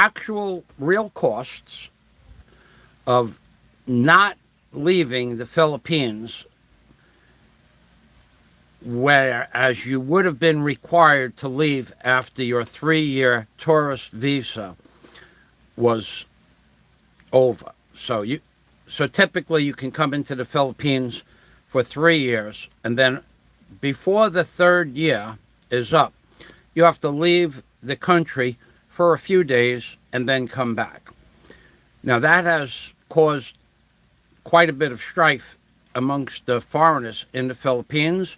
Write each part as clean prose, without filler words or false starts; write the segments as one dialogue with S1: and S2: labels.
S1: actual real costs of not leaving the Philippines, whereas you would have been required to leave after your 3-year tourist visa was over. So typically you can come into the Philippines for 3 years, and then before the 3rd year is up, you have to leave the country for a few days and then come back. Now that has caused quite a bit of strife amongst the foreigners in the Philippines,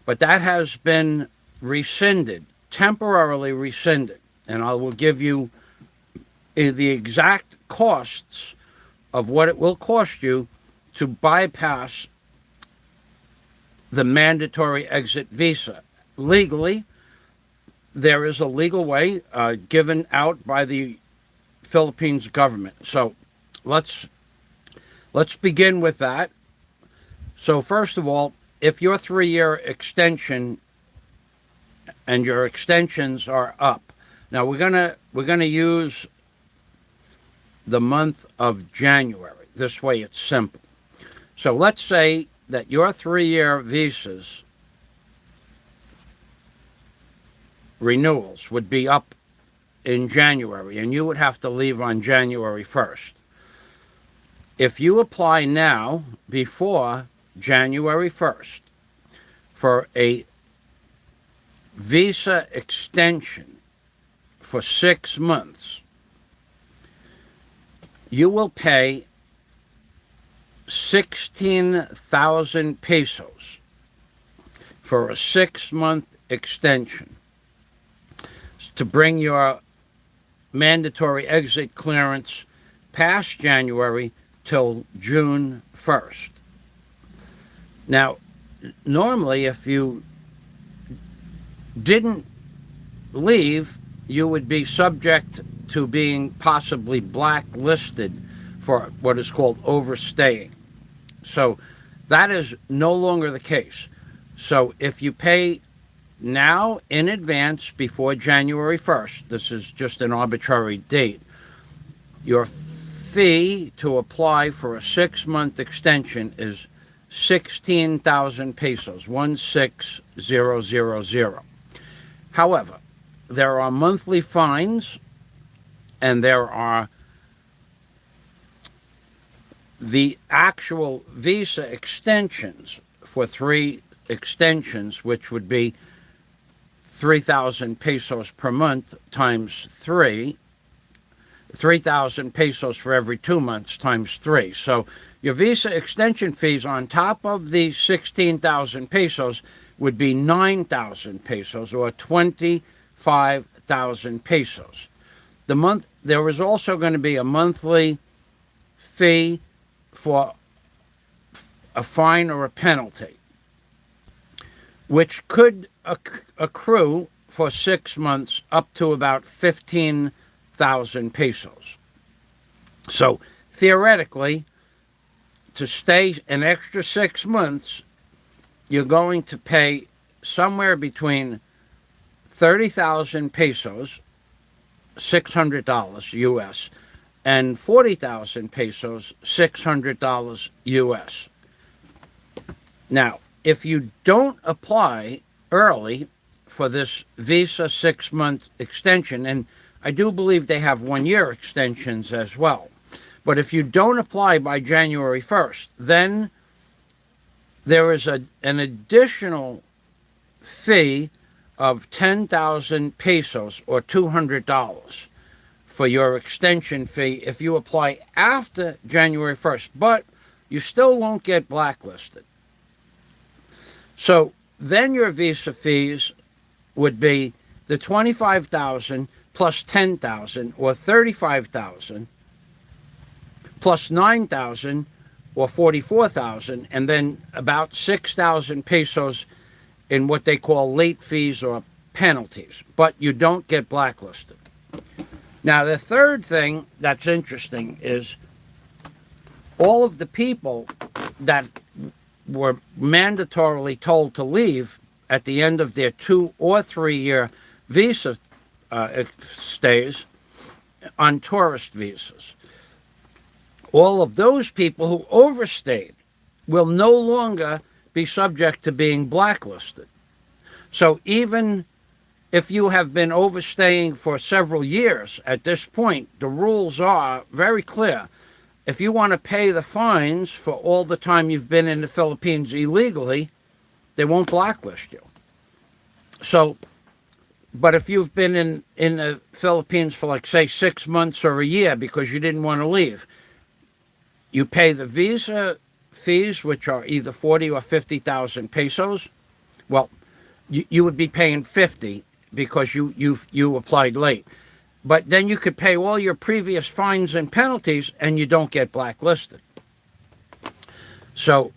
S1: but that has been rescinded, temporarily rescinded. And I will give you the exact costs of what it will cost you to bypass the mandatory exit visa. Legally, there is a legal way given out by the Philippines government. So let's begin with that. So first of all, if your 3-year extension and your extensions are up, now we're gonna use the month of January. This way it's simple. So let's say that your 3-year visas renewals would be up in January, and you would have to leave on January 1st. If you apply now before January 1st for a visa extension for 6 months, you will pay 16,000 pesos for a 6-month extension to bring your mandatory exit clearance past January till June 1st. Now, normally, if you didn't leave, you would be subject to being possibly blacklisted for what is called overstaying. So that is no longer the case. So if you pay now in advance before January 1st, this is just an arbitrary date, your fee to apply for a 6-month extension is 16,000 pesos, 16,000. However, there are monthly fines, and there are the actual visa extensions for 3 extensions, which would be 3,000 pesos per month times 3, 3,000 pesos for every 2 months times 3. So your visa extension fees on top of the 16,000 pesos would be 9,000 pesos, or 25,000 pesos. There is also going to be a monthly fee for a fine or a penalty, which could accrue for 6 months up to about 15,000 pesos. So theoretically, to stay an extra 6 months, you're going to pay somewhere between 30,000 pesos, $600 US, and 40,000 pesos, $600 US. Now, if you don't apply early for this visa 6-month extension, and I do believe they have 1-year extensions as well, but if you don't apply by January 1st, then there is an additional fee of 10,000 pesos, or $200, for your extension fee if you apply after January 1st, but you still won't get blacklisted. So then your visa fees would be the 25,000 plus 10,000, or 35,000, plus 9,000, or 44,000, and then about 6,000 pesos in what they call late fees or penalties, but you don't get blacklisted. Now, the third thing that's interesting is all of the people that were mandatorily told to leave at the end of their 2 or 3 year visa stays on tourist visas. All of those people who overstayed will no longer be subject to being blacklisted. So even if you have been overstaying for several years at this point, the rules are very clear. If you want to pay the fines for all the time you've been in the Philippines illegally, they won't blacklist you. So, but if you've been in the Philippines for, like, say, 6 months or a year because you didn't want to leave, you pay the visa fees, which are either 40 or 50,000 pesos. Well, you would be paying 50 because you applied late. But then you could pay all your previous fines and penalties and you don't get blacklisted. So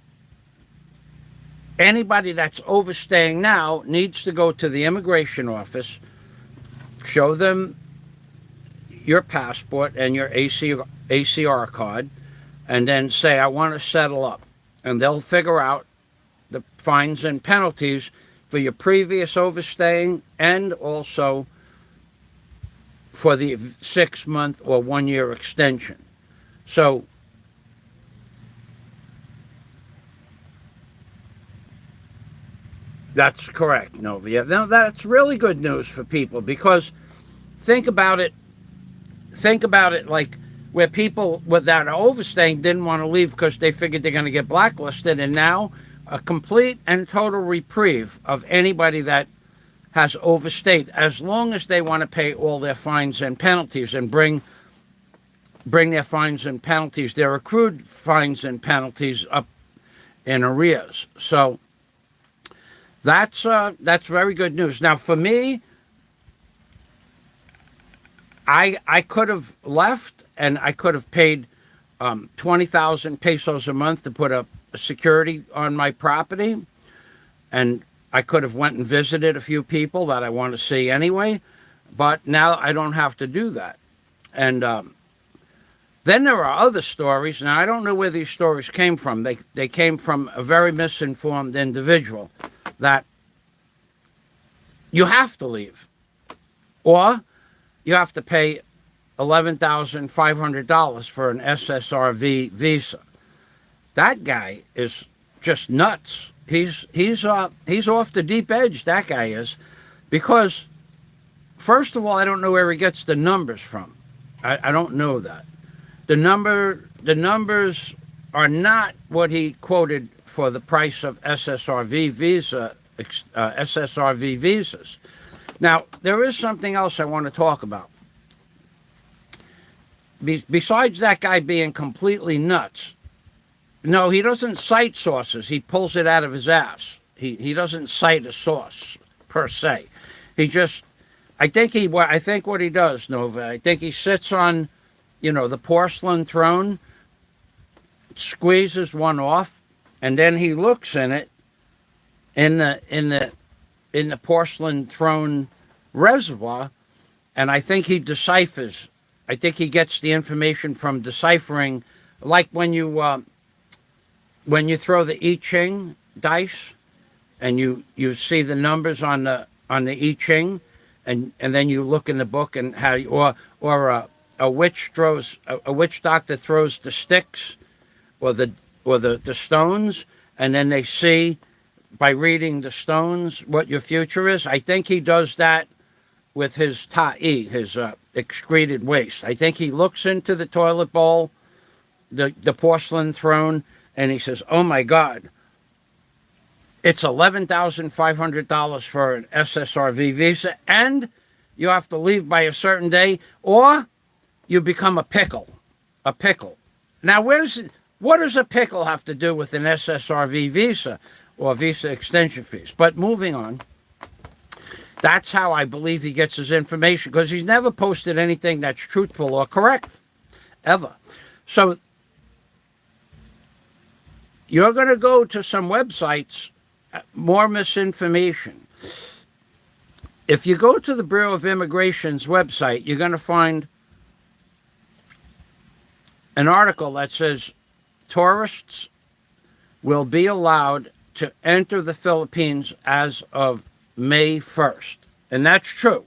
S1: anybody that's overstaying now needs to go to the immigration office, show them your passport and your ACR card, and then say, I want to settle up. And they'll figure out the fines and penalties for your previous overstaying and also for the 6-month or 1-year extension. So that's correct, Novia. Now, that's really good news for people, because think about it like where people that are overstaying didn't want to leave because they figured they're going to get blacklisted, and now a complete and total reprieve of anybody that has overstayed, as long as they want to pay all their fines and penalties and bring their fines and penalties, their accrued fines and penalties, up in arrears. So that's very good news. Now, for me, I could have left and I could have paid 20,000 pesos a month to put a security on my property, and I could have went and visited a few people that I want to see anyway, but now I don't have to do that. And then there are other stories. Now, I don't know where these stories came from. They came from a very misinformed individual that you have to leave, or you have to pay $11,500 for an SSRV visa. That guy is just nuts. He's off the deep edge, that guy is, because first of all, I don't know where he gets the numbers from. I don't know that. The numbers are not what he quoted for the price of SSRV visas. Now, there is something else I want to talk about. Besides that guy being completely nuts, no, he doesn't cite sources. He pulls it out of his ass. He doesn't cite a source per se. He just, I think what he does, Nova, I think he sits on, the porcelain throne, squeezes one off, and then he looks in it in the porcelain throne reservoir, and I think he deciphers. I think he gets the information from deciphering, like when you throw the I Ching dice, and you see the numbers on the I Ching, and then you look in the book and how a witch doctor throws the sticks or the stones, and then they see by reading the stones what your future is. I think he does that with his ta'i, his excreted waste. I think he looks into the toilet bowl, the porcelain throne, and he says, oh my God, it's $11,500 for an SSRV visa, and you have to leave by a certain day, or you become a pickle. A pickle. Now, what does a pickle have to do with an SSRV visa or visa extension fees? But moving on, that's how I believe he gets his information, because he's never posted anything that's truthful or correct, ever. So you're going to go to some websites, more misinformation. If you go to the Bureau of Immigration's website, you're going to find an article that says tourists will be allowed to enter the Philippines as of May 1st. And that's true,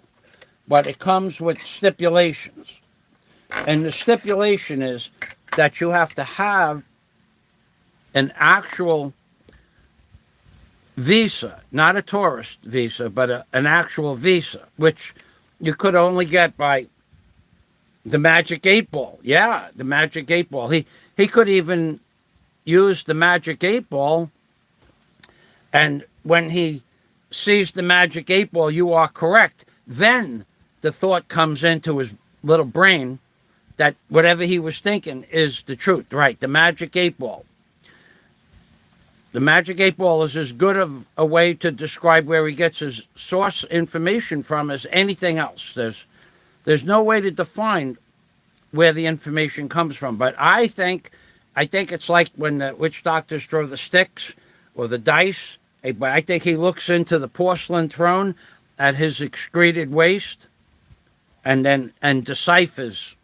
S1: but it comes with stipulations. And the stipulation is that you have to have an actual visa, not a tourist visa, but an actual visa, which you could only get by the Magic 8 Ball. Yeah, the Magic 8 Ball. He could even use the Magic 8 Ball, and when he sees the Magic 8 Ball, you are correct. Then the thought comes into his little brain that whatever he was thinking is the truth. Right, the Magic 8 Ball. The Magic 8 Ball is as good of a way to describe where he gets his source information from as anything else. There's no way to define where the information comes from. But I think it's like when the witch doctors throw the sticks or the dice. But I think he looks into the porcelain throne at his excreted waste, and deciphers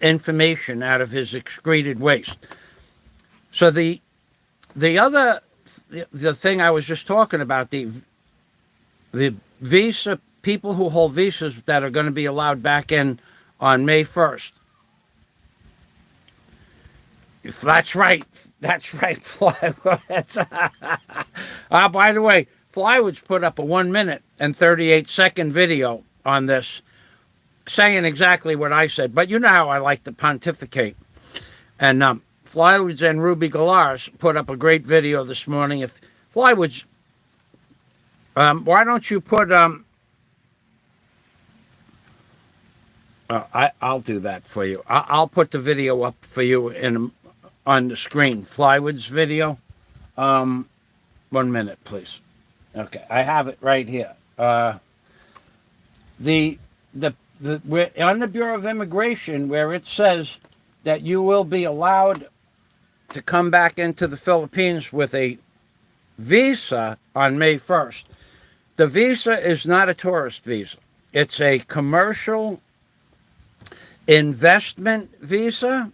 S1: information out of his excreted waste. So the thing I was just talking about, the visa people who hold visas that are going to be allowed back in on May 1st. That's right. Plywood. By the way, Plywood's put up a 1 minute and 38-second video on this saying exactly what I said. But you know how I like to pontificate. And Flywoods and Ruby Galars put up a great video this morning. If Flywoods, why don't you put I'll do that for you. I'll put the video up for you on the screen. Flywoods video. 1 minute, please. Okay, I have it right here. We're on the Bureau of Immigration, where it says that you will be allowed to come back into the Philippines with a visa on May 1st. The visa is not a tourist visa. It's a commercial investment visa,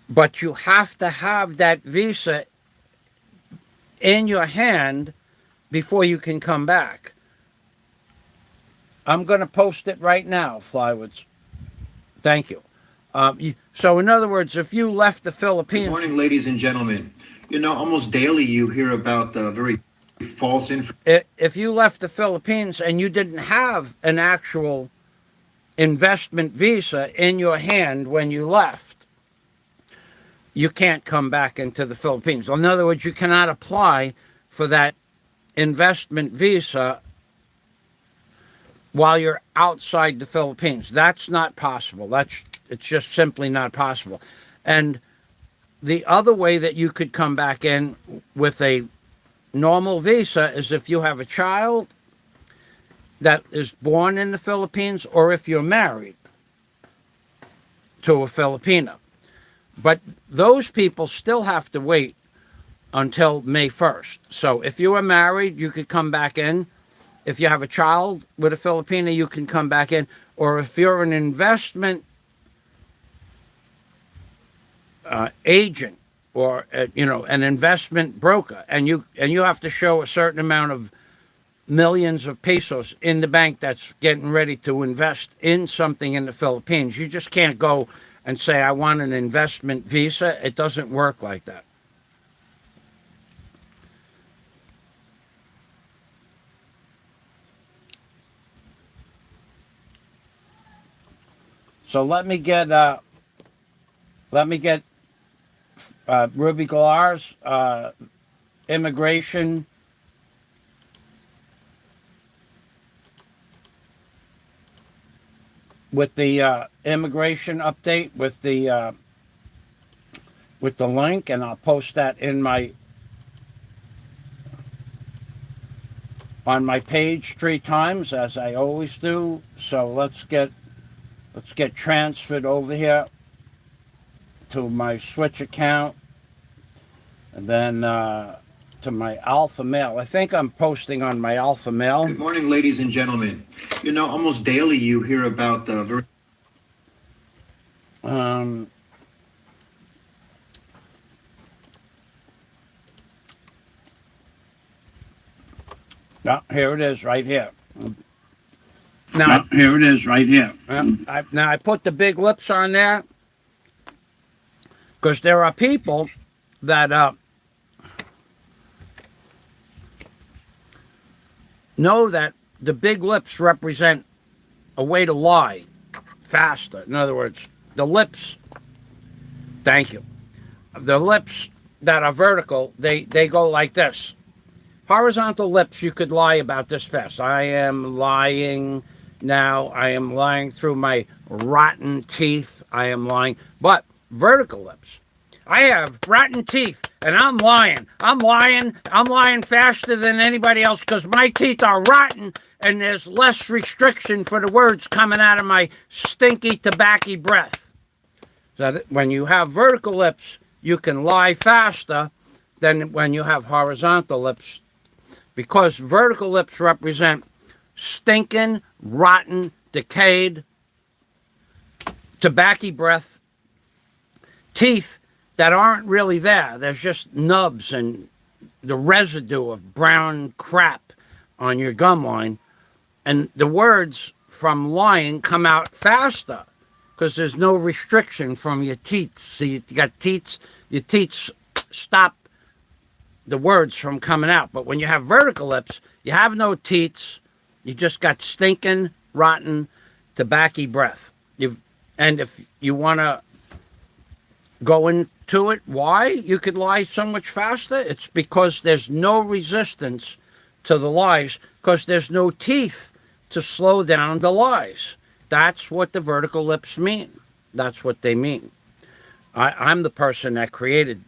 S1: but you have to have that visa in your hand before you can come back. I'm going to post it right now, Flywoods. Thank you. So in other words, if you left the Philippines...
S2: Good morning, ladies and gentlemen. Almost daily you hear about the very false information.
S1: If you left the Philippines and you didn't have an actual investment visa in your hand when you left, you can't come back into the Philippines. In other words, you cannot apply for that investment visa while you're outside the Philippines. That's not possible. It's just simply not possible. And the other way that you could come back in with a normal visa is if you have a child that is born in the Philippines, or if you're married to a Filipina. But those people still have to wait until May 1st. So if you are married, you could come back in. If you have a child with a Filipina, you can come back in. Or if you're an investment agent, or an investment broker, and you have to show a certain amount of millions of pesos in the bank that's getting ready to invest in something in the Philippines. You just can't go and say, I want an investment visa. It doesn't work like that. So let me get Ruby Galars, immigration. With the immigration update, with the link, and I'll post that on my page 3 times, as I always do. So let's get transferred over here to my Switch account, and then to my Alpha Mail. I think I'm posting on my Alpha Mail.
S2: Good morning, ladies and gentlemen. Almost daily you hear about the very...
S1: Here it is, right here. Now,
S3: Here it is, right here.
S1: now I put the big lips on there because there are people that know that the big lips represent a way to lie faster. In other words, the lips, thank you, the lips that are vertical, they go like this. Horizontal lips, you could lie about this fast. I am lying now. I am lying through my rotten teeth. I am lying. But vertical lips, I have rotten teeth and I'm lying. I'm lying faster than anybody else because my teeth are rotten and there's less restriction for the words coming out of my stinky tobacco breath. So when you have vertical lips, you can lie faster than when you have horizontal lips, because vertical lips represent stinking, rotten, decayed, tobacco breath, teeth that aren't really there. There's just nubs and the residue of brown crap on your gum line. And the words from lying come out faster because there's no restriction from your teeth. So you got teeth, your teeth stop the words from coming out. But when you have vertical lips, you have no teeth. You just got stinking, rotten, tobacco breath. And if you want to go into it, why you could lie so much faster? It's because there's no resistance to the lies, because there's no teeth to slow down the lies. That's what the vertical lips mean. That's what they mean. I'm the person that created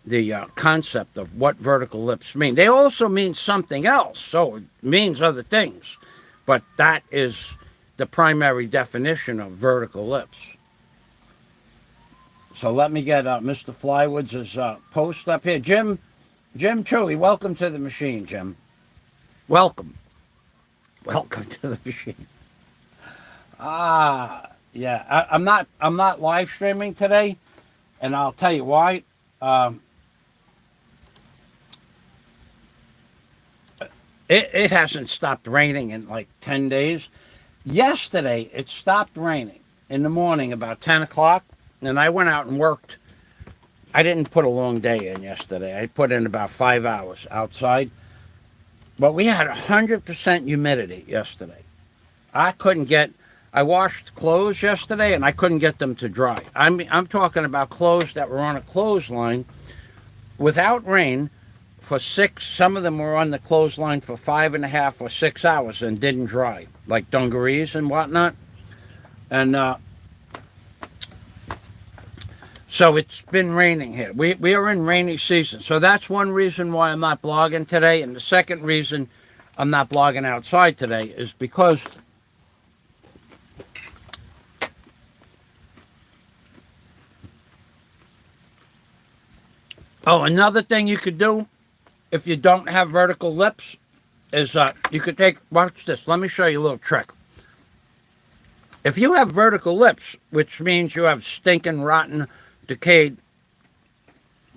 S1: the concept of what vertical lips mean. They also mean something else, so it means other things. But that is the primary definition of vertical lips. So let me get Mr. Flywoods' post up here. Jim Chewy, welcome to the machine, Jim. Welcome to the machine. Yeah, I'm not live streaming today, and I'll tell you why. It hasn't stopped raining in like 10 days. Yesterday, it stopped raining in the morning about 10 o'clock, and I went out and worked. I didn't put a long day in yesterday. I put in about 5 hours outside. But we had 100% humidity yesterday. I washed clothes yesterday, and I couldn't get them to dry. I'm talking about clothes that were on a clothesline without rain for some of them were on the clothesline for 5.5 or 6 hours and didn't dry, like dungarees and whatnot. And so it's been raining here. We are in rainy season. So that's one reason why I'm not blogging today. And the second reason I'm not blogging outside today is because another thing you could do if you don't have vertical lips is you could watch this. Let me show you a little trick. If you have vertical lips, which means you have stinking, rotten, decayed,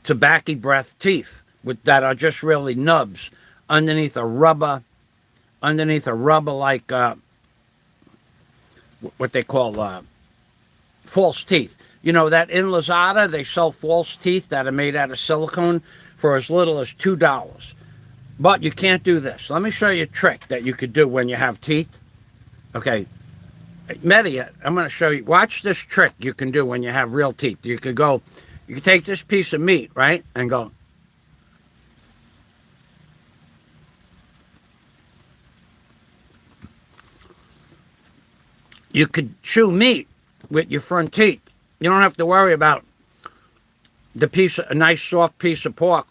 S1: tobacco breath teeth that are just really nubs underneath a rubber like what they call false teeth. You know that in Lazada they sell false teeth that are made out of silicone for as little as $2. But you can't do this. Let me show you a trick that you could do when you have teeth. Okay. Medi, I'm going to show you. Watch this trick you can do when you have real teeth. You could take this piece of meat, right, and go. You could chew meat with your front teeth. You don't have to worry about a nice soft piece of pork,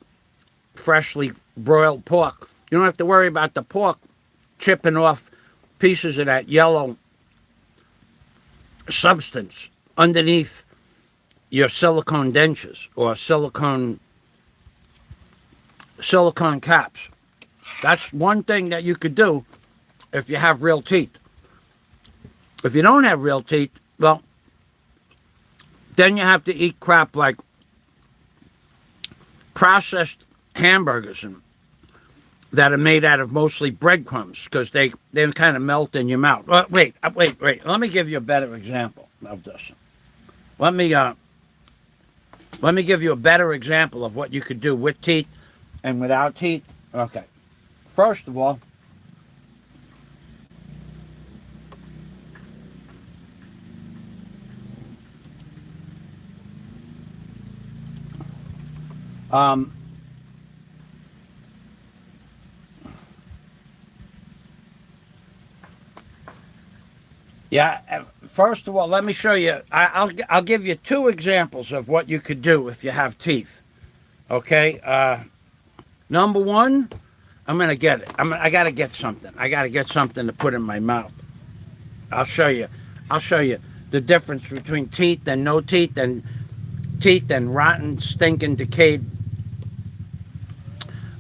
S1: freshly broiled pork. You don't have to worry about the pork chipping off pieces of that yellow substance underneath your silicone dentures or silicone caps. That's one thing that you could do if you have real teeth. If you don't have real teeth, well, then you have to eat crap like processed hamburgers and that are made out of mostly breadcrumbs because they kind of melt in your mouth. Wait. Let me give you a better example of this. Let me give you a better example of what you could do with teeth and without teeth. Okay. First of all, um, yeah. First of all, let me show you. I'll give you two examples of what you could do if you have teeth. Okay. Number one, I'm gonna get it. I gotta get something. I gotta get something to put in my mouth. I'll show you. I'll show you the difference between teeth and no teeth, and teeth and rotten, stinking, decayed.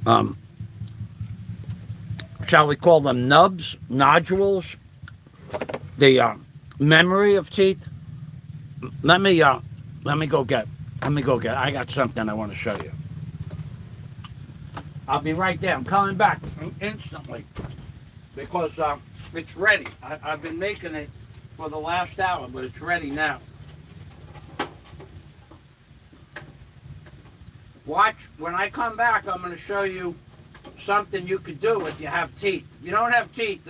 S1: Um, shall we call them nubs, nodules? The memory of teeth. Let me go get. Let me go get. I got something I want to show you. I'll be right there. I'm coming back instantly because it's ready. I've been making it for the last hour, but it's ready now. Watch. When I come back, I'm going to show you something you could do if you have teeth. If you don't have teeth,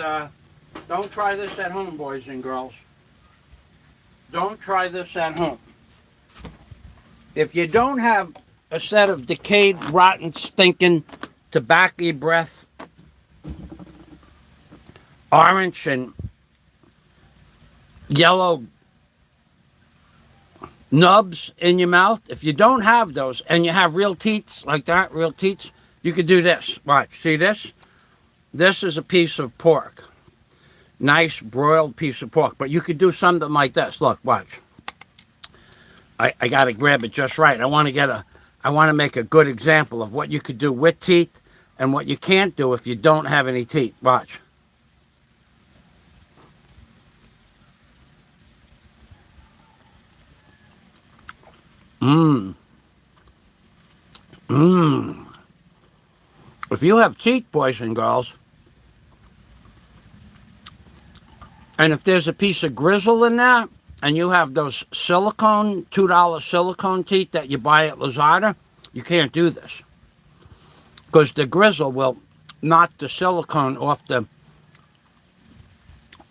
S1: don't try this at home, boys and girls. Don't try this at home. If you don't have a set of decayed, rotten, stinking, tobacco breath, orange and yellow nubs in your mouth, if you don't have those and you have real teeth like that, real teeth, you could do this. Watch. See this? This is a piece of pork. Nice broiled piece of pork. But you could do something like this. Look, watch. I got to grab it just right. I want to make a good example of what you could do with teeth and what you can't do if you don't have any teeth. Watch. If you have teeth, boys and girls, and if there's a piece of gristle in there, and you have those silicone, $2 silicone teeth that you buy at Lazada, you can't do this. Because the gristle will knock the silicone off the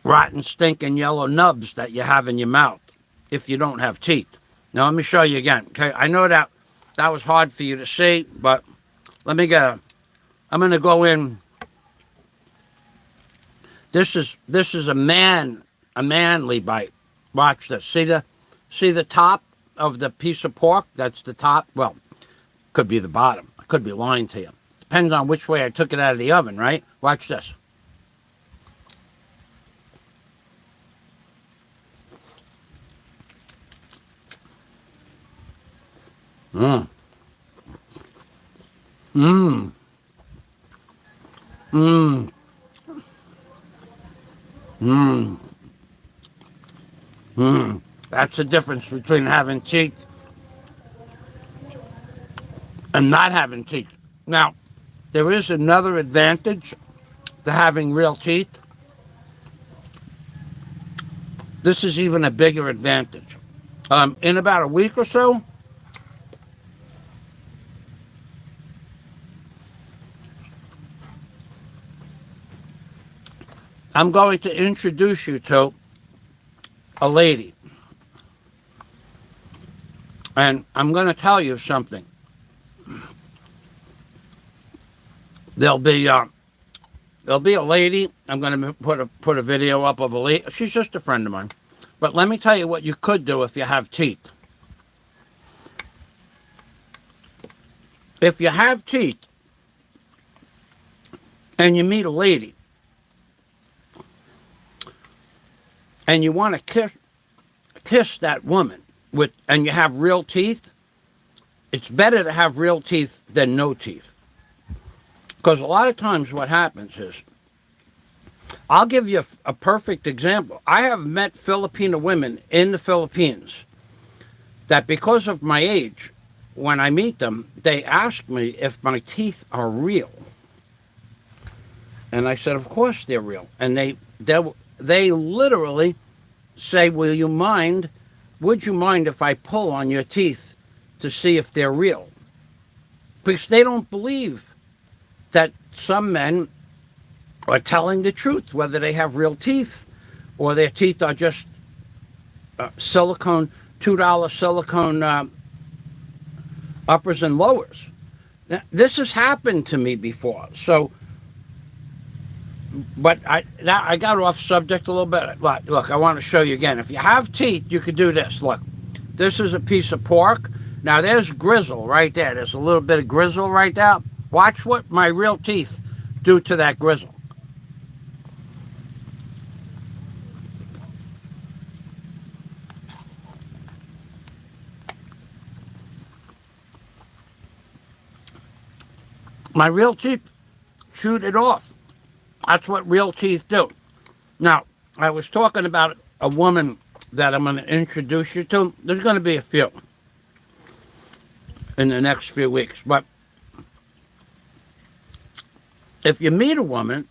S1: rotten, stinking yellow nubs that you have in your mouth if you don't have teeth. Now, let me show you again. Okay, I know that was hard for you to see, but let me I'm going to go in. This is a manly bite. Watch this. See the top of the piece of pork? That's the top. Well, could be the bottom. I could be lying to you. Depends on which way I took it out of the oven, right? Watch this. Mmm. Mmm. Mmm. Mmm. Mmm. That's the difference between having teeth and not having teeth. Now, there is another advantage to having real teeth. This is even a bigger advantage. In about a week or so, I'm going to introduce you to a lady. And I'm going to tell you something. There'll be a lady. I'm going to put a video up of a lady. She's just a friend of mine. But let me tell you what you could do if you have teeth. If you have teeth and you meet a lady and you want to kiss that woman and you have real teeth, it's better to have real teeth than no teeth. Because a lot of times what happens is, I'll give you a perfect example. I have met Filipino women in the Philippines that because of my age, when I meet them, they ask me if my teeth are real. And I said, of course they're real. And they literally say, would you mind if I pull on your teeth to see if they're real? Because they don't believe that some men are telling the truth, whether they have real teeth or their teeth are just silicone, $2 silicone uppers and lowers. Now, this has happened to me before. So, but I got off subject a little bit. But look, I want to show you again. If you have teeth, you could do this. Look, this is a piece of pork. Now there's grizzle right there. There's a little bit of grizzle right there. Watch what my real teeth do to that grizzle. My real teeth chewed it off. That's what real teeth do. Now, I was talking about a woman that I'm going to introduce you to. There's going to be a few in the next few weeks. But if you meet a woman,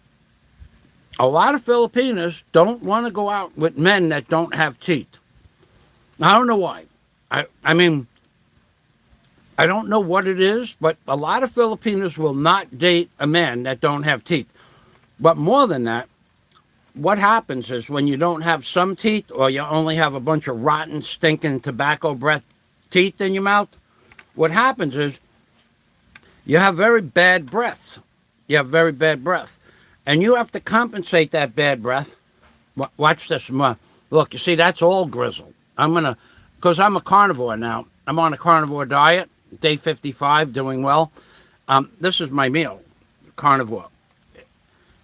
S1: a lot of Filipinas don't want to go out with men that don't have teeth. I don't know why. I mean, I don't know what it is, but a lot of Filipinos will not date a man that don't have teeth. But more than that, what happens is when you don't have some teeth or you only have a bunch of rotten, stinking tobacco breath teeth in your mouth, what happens is you have very bad breath. You have very bad breath. And you have to compensate that bad breath. Watch this. Look, you see, that's all grizzle. Because I'm a carnivore now. I'm on a carnivore diet, day 55, doing well. This is my meal, carnivore.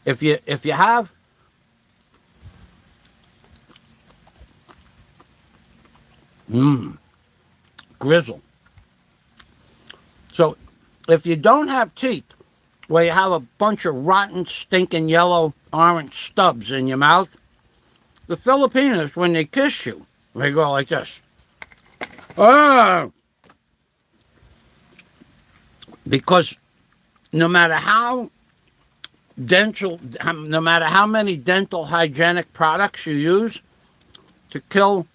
S1: If you have grizzle. So if you don't have teeth, where you have a bunch of rotten, stinking yellow, orange stubs in your mouth, the Filipinos, when they kiss you, they go like this. Ah! Because no matter how many dental hygienic products you use to kill.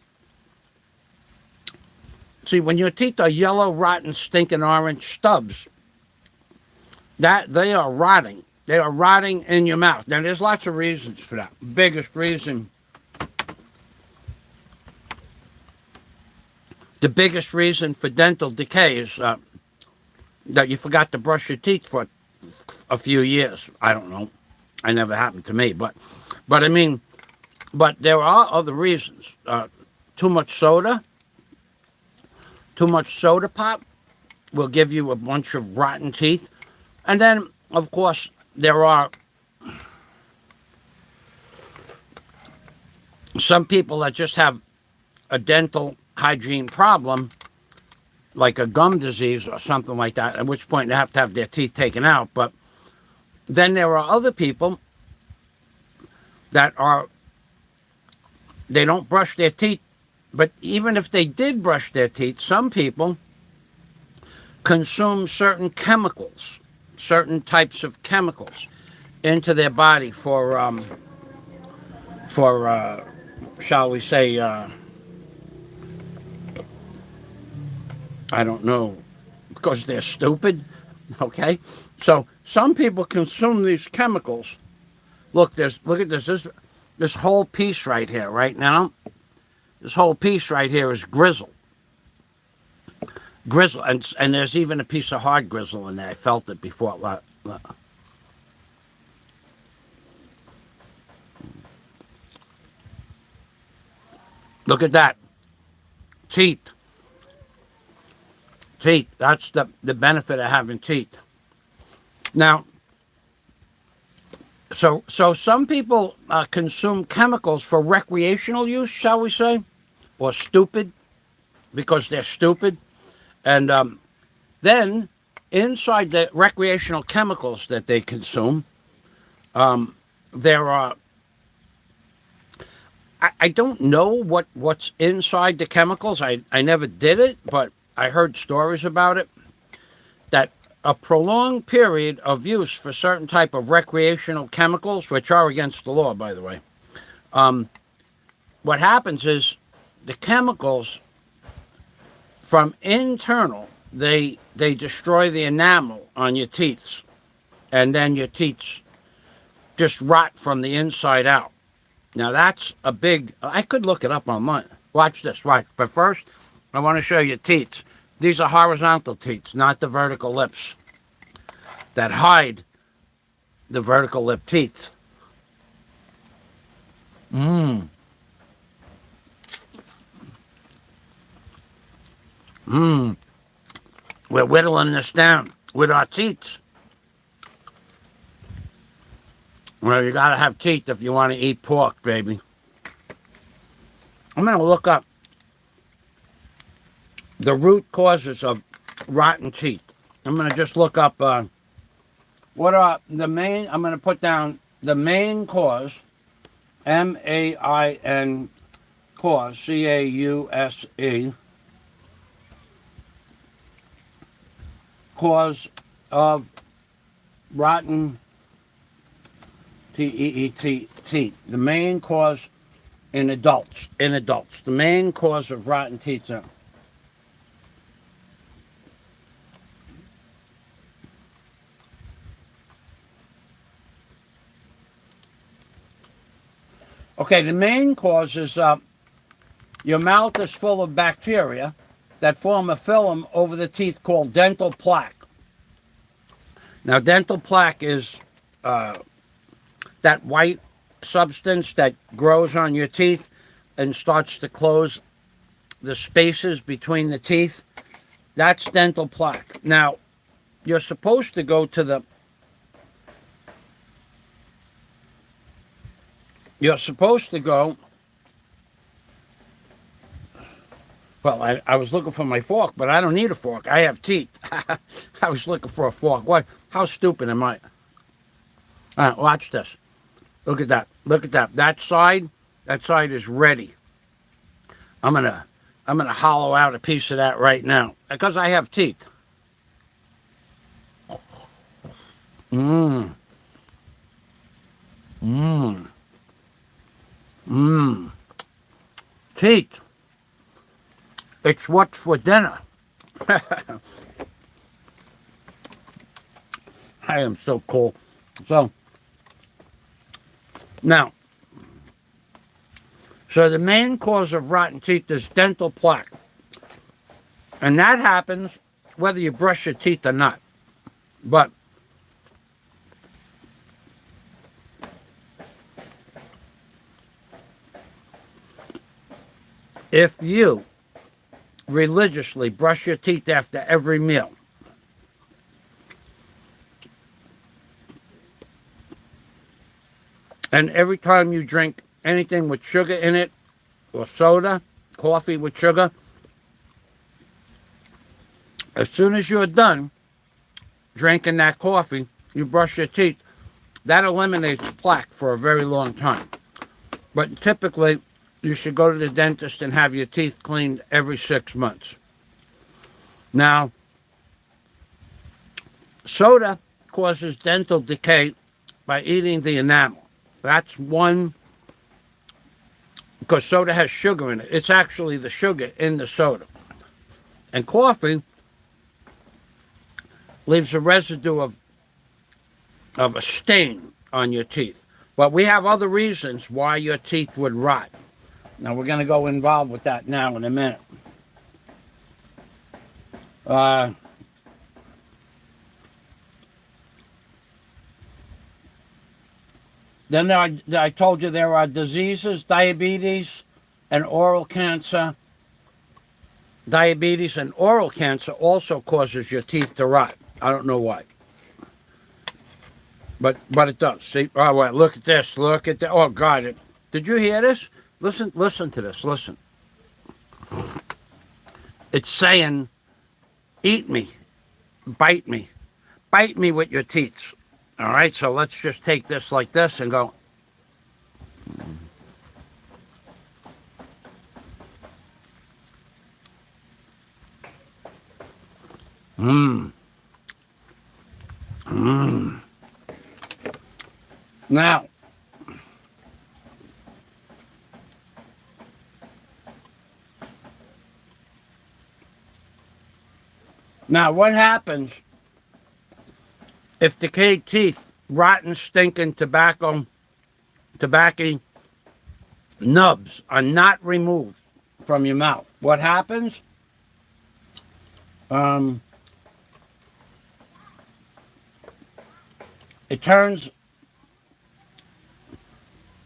S1: See, when your teeth are yellow, rotten, stinking orange stubs, that they are rotting. They are rotting in your mouth. Now, there's lots of reasons for that. Biggest reason, the biggest reason for dental decay is that you forgot to brush your teeth for a few years. I don't know. It never happened to me. But I mean, but there are other reasons. Too much soda pop will give you a bunch of rotten teeth. And then, of course, there are some people that just have a dental hygiene problem, like a gum disease or something like that, at which point they have to have their teeth taken out. But then there are other people that they don't brush their teeth. But even if they did brush their teeth, some people consume certain chemicals, certain types of chemicals into their body for shall we say, I don't know, because they're stupid, okay? So some people consume these chemicals. Look at this whole piece right here, right now. This whole piece right here is grizzle. Grizzle, and there's even a piece of hard grizzle in there. I felt it before. Look at that. Teeth. Teeth. That's the benefit of having teeth. Now, so some people consume chemicals for recreational use, shall we say, or stupid, because they're stupid. And then inside the recreational chemicals that they consume, there are, I don't know what's inside the chemicals. I never did it, but I heard stories about it, that a prolonged period of use for certain type of recreational chemicals, which are against the law, by the way, what happens is the chemicals from internal, they destroy the enamel on your teeth, and then your teeth just rot from the inside out. Now that's a big, I could look it up online. Watch this, watch. But first, I want to show you teeth. These are horizontal teeth, not the vertical lips that hide the vertical lip teeth. Mmm. Mmm. We're whittling this down with our teeth. Well, you gotta have teeth if you want to eat pork, baby. I'm gonna look up the root causes of rotten teeth. I'm gonna just look up what are the main. I'm gonna put down the main cause, MAIN cause, CAUSE, cause of rotten teeth. The main cause in adults. The main cause of rotten teeth. Okay, the main cause is your mouth is full of bacteria that form a film over the teeth called dental plaque. Now, dental plaque is that white substance that grows on your teeth and starts to close the spaces between the teeth. That's dental plaque. Now, you're supposed to go to the well, I was looking for my fork, but I don't need a fork. I have teeth. I was looking for a fork. What? How stupid am I? All right, watch this. Look at that. Look at that. That side is ready. I'm gonna hollow out a piece of that right now because I have teeth. Mmm. Mmm. Mmm. Teeth. It's what's for dinner. I am so cool. So now, so the main cause of rotten teeth is dental plaque. And that happens whether you brush your teeth or not. But if you religiously brush your teeth after every meal, and every time you drink anything with sugar in it, or soda, coffee with sugar, as soon as you're done drinking that coffee, you brush your teeth, that eliminates plaque for a very long time. But typically, you should go to the dentist and have your teeth cleaned every 6 months. Now, soda causes dental decay by eating the enamel. That's one, because soda has sugar in it. It's actually the sugar in the soda. And coffee leaves a residue of a stain on your teeth. But we have other reasons why your teeth would rot. Now, we're going to go involved with that now in a minute. Then I told you there are diseases, diabetes, and oral cancer. Diabetes and oral cancer also causes your teeth to rot. I don't know why. But it does. See? Oh, wait, look at this. Look at that. Oh, God. Did you hear this? Listen to this. Listen. It's saying, eat me. Bite me. Bite me with your teeth. All right? So let's just take this like this and go. Mmm. Now, what happens if decayed teeth, rotten, stinking tobacco nubs are not removed from your mouth? What happens?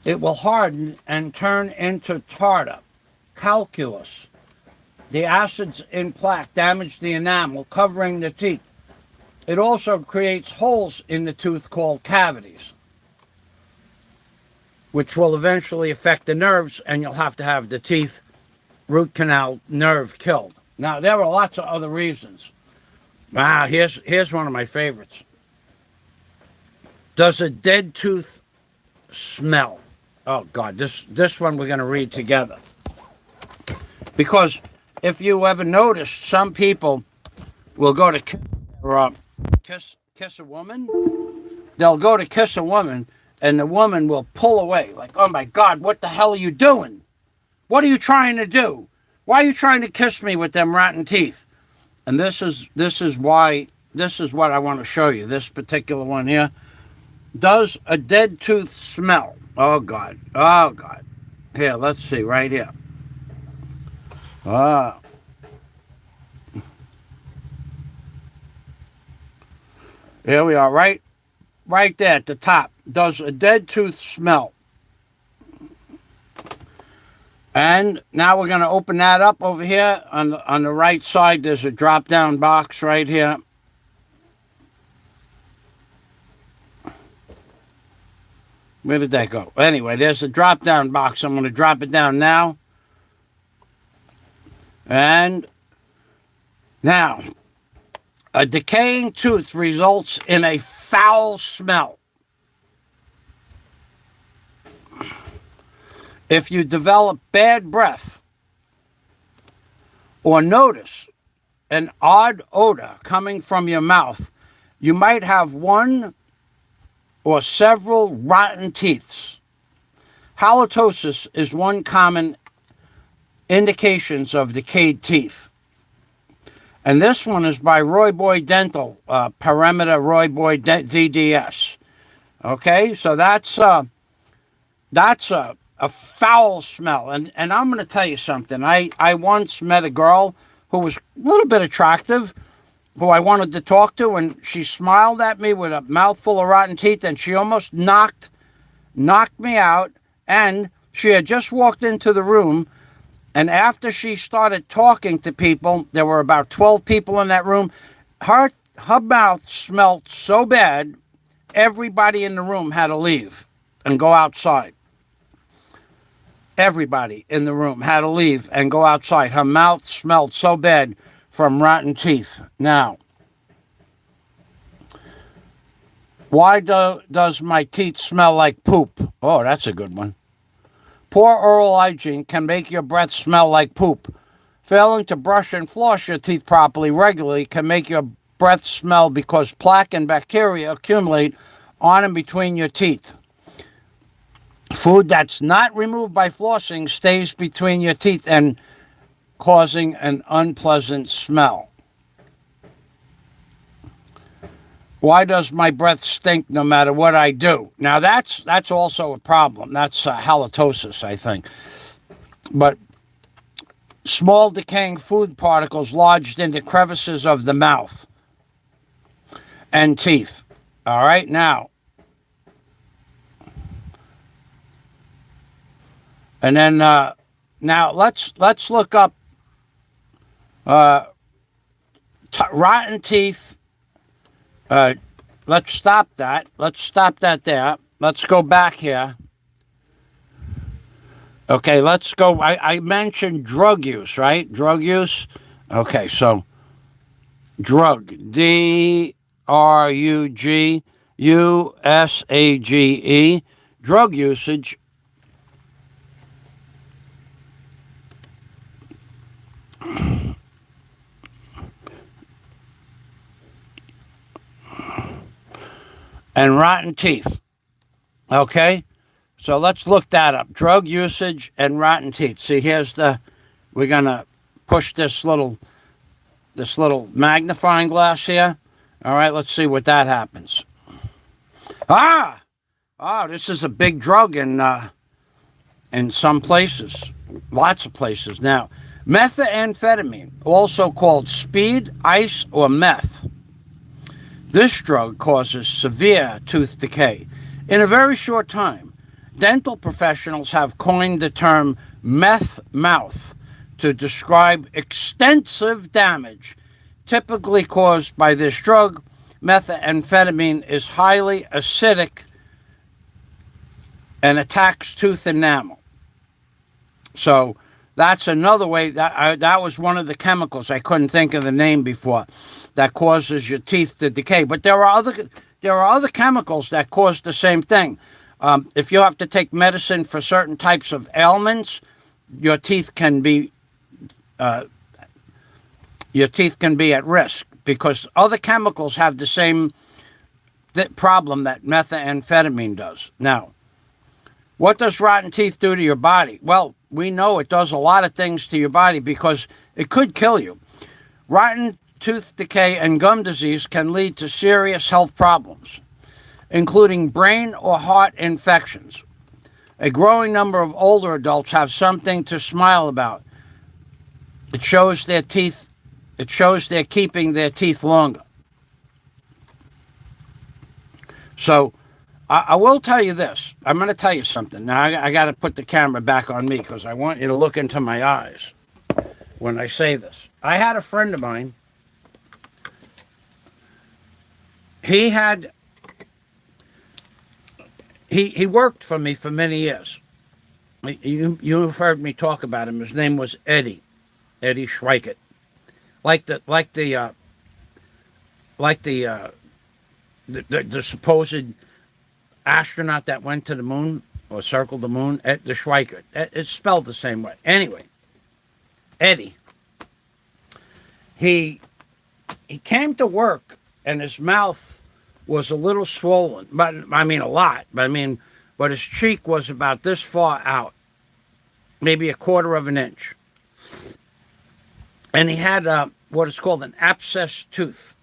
S1: It will harden and turn into tartar, calculus. The acids in plaque damage the enamel covering the teeth. It also creates holes in the tooth called cavities, which will eventually affect the nerves, and you'll have to have the teeth root canal nerve killed. Now, there are lots of other reasons. Here's one of my favorites. Does a dead tooth smell? Oh, God, this one we're going to read together. Because if you ever noticed, some people will go to kiss a woman. They'll go to kiss a woman, and the woman will pull away. Like, oh, my God, what the hell are you doing? What are you trying to do? Why are you trying to kiss me with them rotten teeth? And this is what I want to show you, this particular one here. Does a dead tooth smell? Oh, God. Oh, God. Here, let's see, right here. Here we are, right there at the top. Does a dead tooth smell? And now we're going to open that up over here. On the right side, there's a drop-down box right here. Where did that go? Anyway, there's a drop-down box. I'm going to drop it down now. And now, a decaying tooth results in a foul smell. If you develop bad breath or notice an odd odor coming from your mouth, you might have one or several rotten teeth. Halitosis is one common indications of decayed teeth. And this one is by Roy Boy Dental, Parameter Roy Boy DDS. Okay, so that's a foul smell. And I'm going to tell you something. I once met a girl who was a little bit attractive, who I wanted to talk to, and she smiled at me with a mouthful of rotten teeth, and she almost knocked me out. And she had just walked into the room, and after she started talking to people, there were about 12 people in that room, her mouth smelled so bad, everybody in the room had to leave and go outside. Everybody in the room had to leave and go outside. Her mouth smelled so bad from rotten teeth. Now, why does my teeth smell like poop? Oh, that's a good one. Poor oral hygiene can make your breath smell like poop. Failing to brush and floss your teeth properly regularly can make your breath smell because plaque and bacteria accumulate on and between your teeth. Food that's not removed by flossing stays between your teeth and causing an unpleasant smell. Why does my breath stink no matter what I do? Now that's also a problem. That's halitosis, I think. But small decaying food particles lodged into crevices of the mouth and teeth. All right, now. And then now let's look up rotten teeth. Let's stop that. Let's stop that there. Let's go back here. Okay, let's go. I mentioned drug use, right? Drug use. Okay, so drug. DRUGUSAGE. Drug usage. and rotten teeth. Okay? So let's look that up. Drug usage and rotten teeth. See, we're going to push this little magnifying glass here. All right, let's see what that happens. This is a big drug in some places, lots of places. Now, methamphetamine, also called speed, ice, or meth. This drug causes severe tooth decay. In a very short time, dental professionals have coined the term meth mouth to describe extensive damage typically caused by this drug. Methamphetamine is highly acidic and attacks tooth enamel. So that's another way. That was one of the chemicals, I couldn't think of the name before, that causes your teeth to decay. But there are other chemicals that cause the same thing. If you have to take medicine for certain types of ailments, your teeth can be at risk because other chemicals have the same problem that methamphetamine does. Now, what does rotten teeth do to your body? Well, we know it does a lot of things to your body because it could kill you. Rotten tooth decay and gum disease can lead to serious health problems, including brain or heart infections. A growing number of older adults have something to smile about. It shows they're keeping their teeth longer. So I will tell you this. I'm going to tell you something. Now, I got to put the camera back on me because I want you to look into my eyes when I say this. I had a friend of mine. He worked for me for many years. You've heard me talk about him. His name was Eddie Schweikert. Like the supposed astronaut that went to the moon or circled the moon, the Schweikert. It's spelled the same way. Anyway, Eddie, he came to work and his mouth was a little swollen, but I mean a lot. But his cheek was about this far out, maybe a quarter of an inch, and he had what is called an abscess tooth.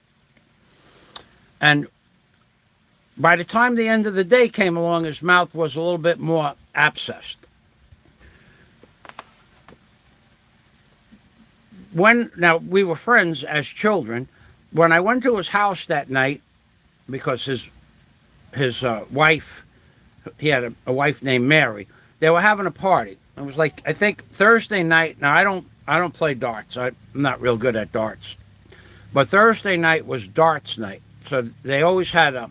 S1: And by the time the end of the day came along, his mouth was a little bit more abscessed. Now, we were friends as children. When I went to his house that night, because his wife, he had a wife named Mary, they were having a party. It was like, I think, Thursday night. Now, I don't play darts. I'm not real good at darts. But Thursday night was darts night. So they always had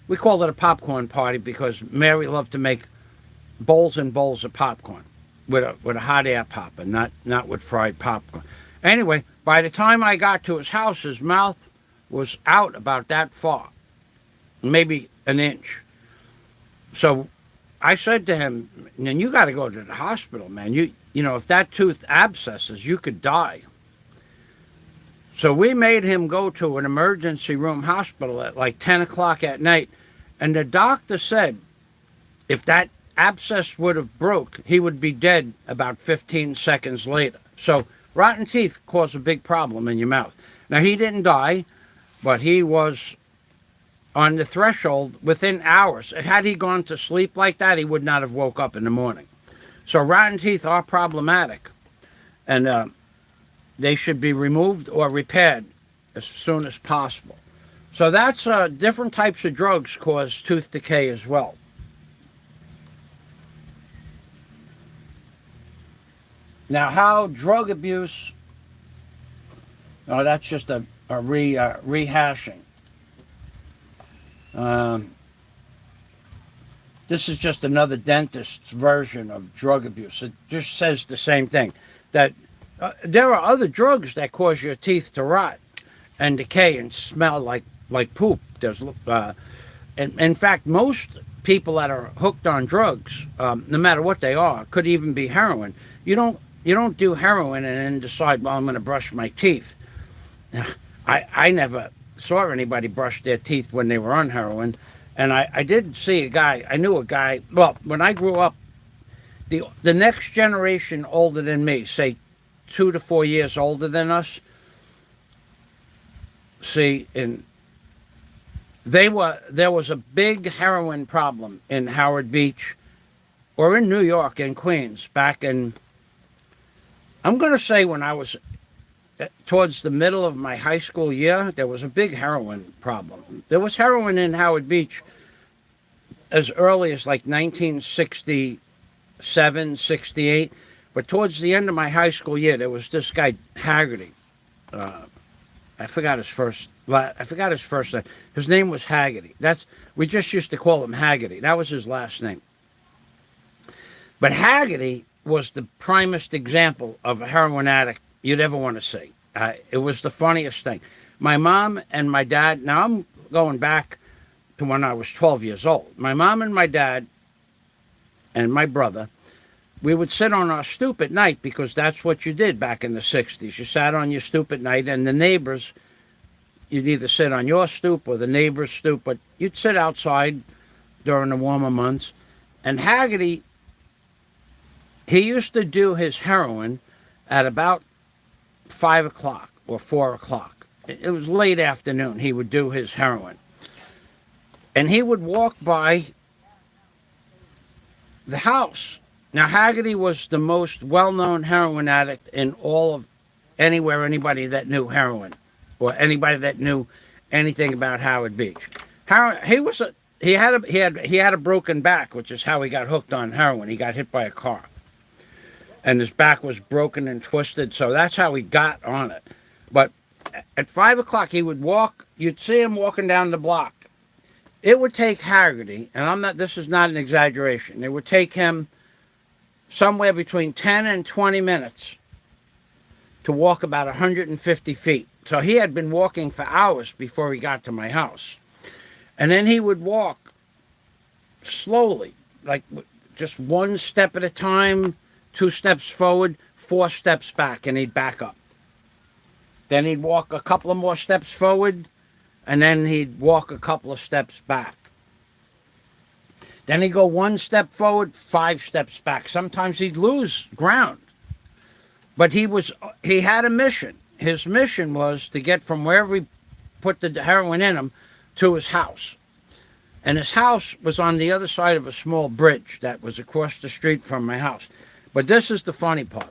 S1: we called it a popcorn party because Mary loved to make bowls and bowls of popcorn with a hot air pop and not with fried popcorn. Anyway, by the time I got to his house, his mouth was out about that far, maybe an inch. So I said to him, "And you got to go to the hospital, man. You know, if that tooth abscesses, you could die." So we made him go to an emergency room hospital at like 10 o'clock at night. And the doctor said if that abscess would have broke, he would be dead about 15 seconds later. So rotten teeth cause a big problem in your mouth. Now, he didn't die, but he was on the threshold within hours. Had he gone to sleep like that, he would not have woke up in the morning. So rotten teeth are problematic. And they should be removed or repaired as soon as possible. So that's different types of drugs cause tooth decay as well. Now, how drug abuse, that's just a rehashing. This is just another dentist's version of drug abuse. It just says the same thing, that there are other drugs that cause your teeth to rot and decay and smell like poop. There's, in fact, most people that are hooked on drugs, no matter what they are, could even be heroin. You don't do heroin and then decide, well, I'm going to brush my teeth. I never saw anybody brush their teeth when they were on heroin. And I did see a guy, I knew a guy, well, when I grew up, the next generation older than me, say 2 to 4 years older than us, see, there was a big heroin problem in Howard Beach or in New York, in Queens, back in, I'm going to say when I was towards the middle of my high school year, there was a big heroin problem. There was heroin in Howard Beach as early as like 1967, 68. But towards the end of my high school year, there was this guy, Haggerty. I forgot his first name. His name was Haggerty. We just used to call him Haggerty. That was his last name. But Haggerty was the primest example of a heroin addict you'd ever want to see. It was the funniest thing. My mom and my dad, now I'm going back to when I was 12 years old. My mom and my dad and my brother, we would sit on our stoop at night because that's what you did back in the 60s. You sat on your stoop at night, and the neighbors, you'd either sit on your stoop or the neighbor's stoop, but you'd sit outside during the warmer months. And Haggerty, he used to do his heroin at about 5 o'clock or 4 o'clock. It was late afternoon. He would do his heroin. And he would walk by the house. Now, Haggerty was the most well-known heroin addict in all of anybody that knew heroin or anybody that knew anything about Howard Beach. He had a broken back, which is how he got hooked on heroin. He got hit by a car. And his back was broken and twisted, so that's how he got on it. But at 5 o'clock, he would walk, you'd see him walking down the block. It would take Haggerty, and this is not an exaggeration, it would take him somewhere between 10 and 20 minutes to walk about 150 feet. So he had been walking for hours before he got to my house. And then he would walk slowly, like just one step at a time, 2 steps forward, 4 steps back, and he'd back up. Then he'd walk a couple of more steps forward, and then he'd walk a couple of steps back. Then he'd go 1 step forward, 5 steps back. Sometimes he'd lose ground. But he had a mission. His mission was to get from wherever he put the heroin in him to his house. And his house was on the other side of a small bridge that was across the street from my house. But this is the funny part.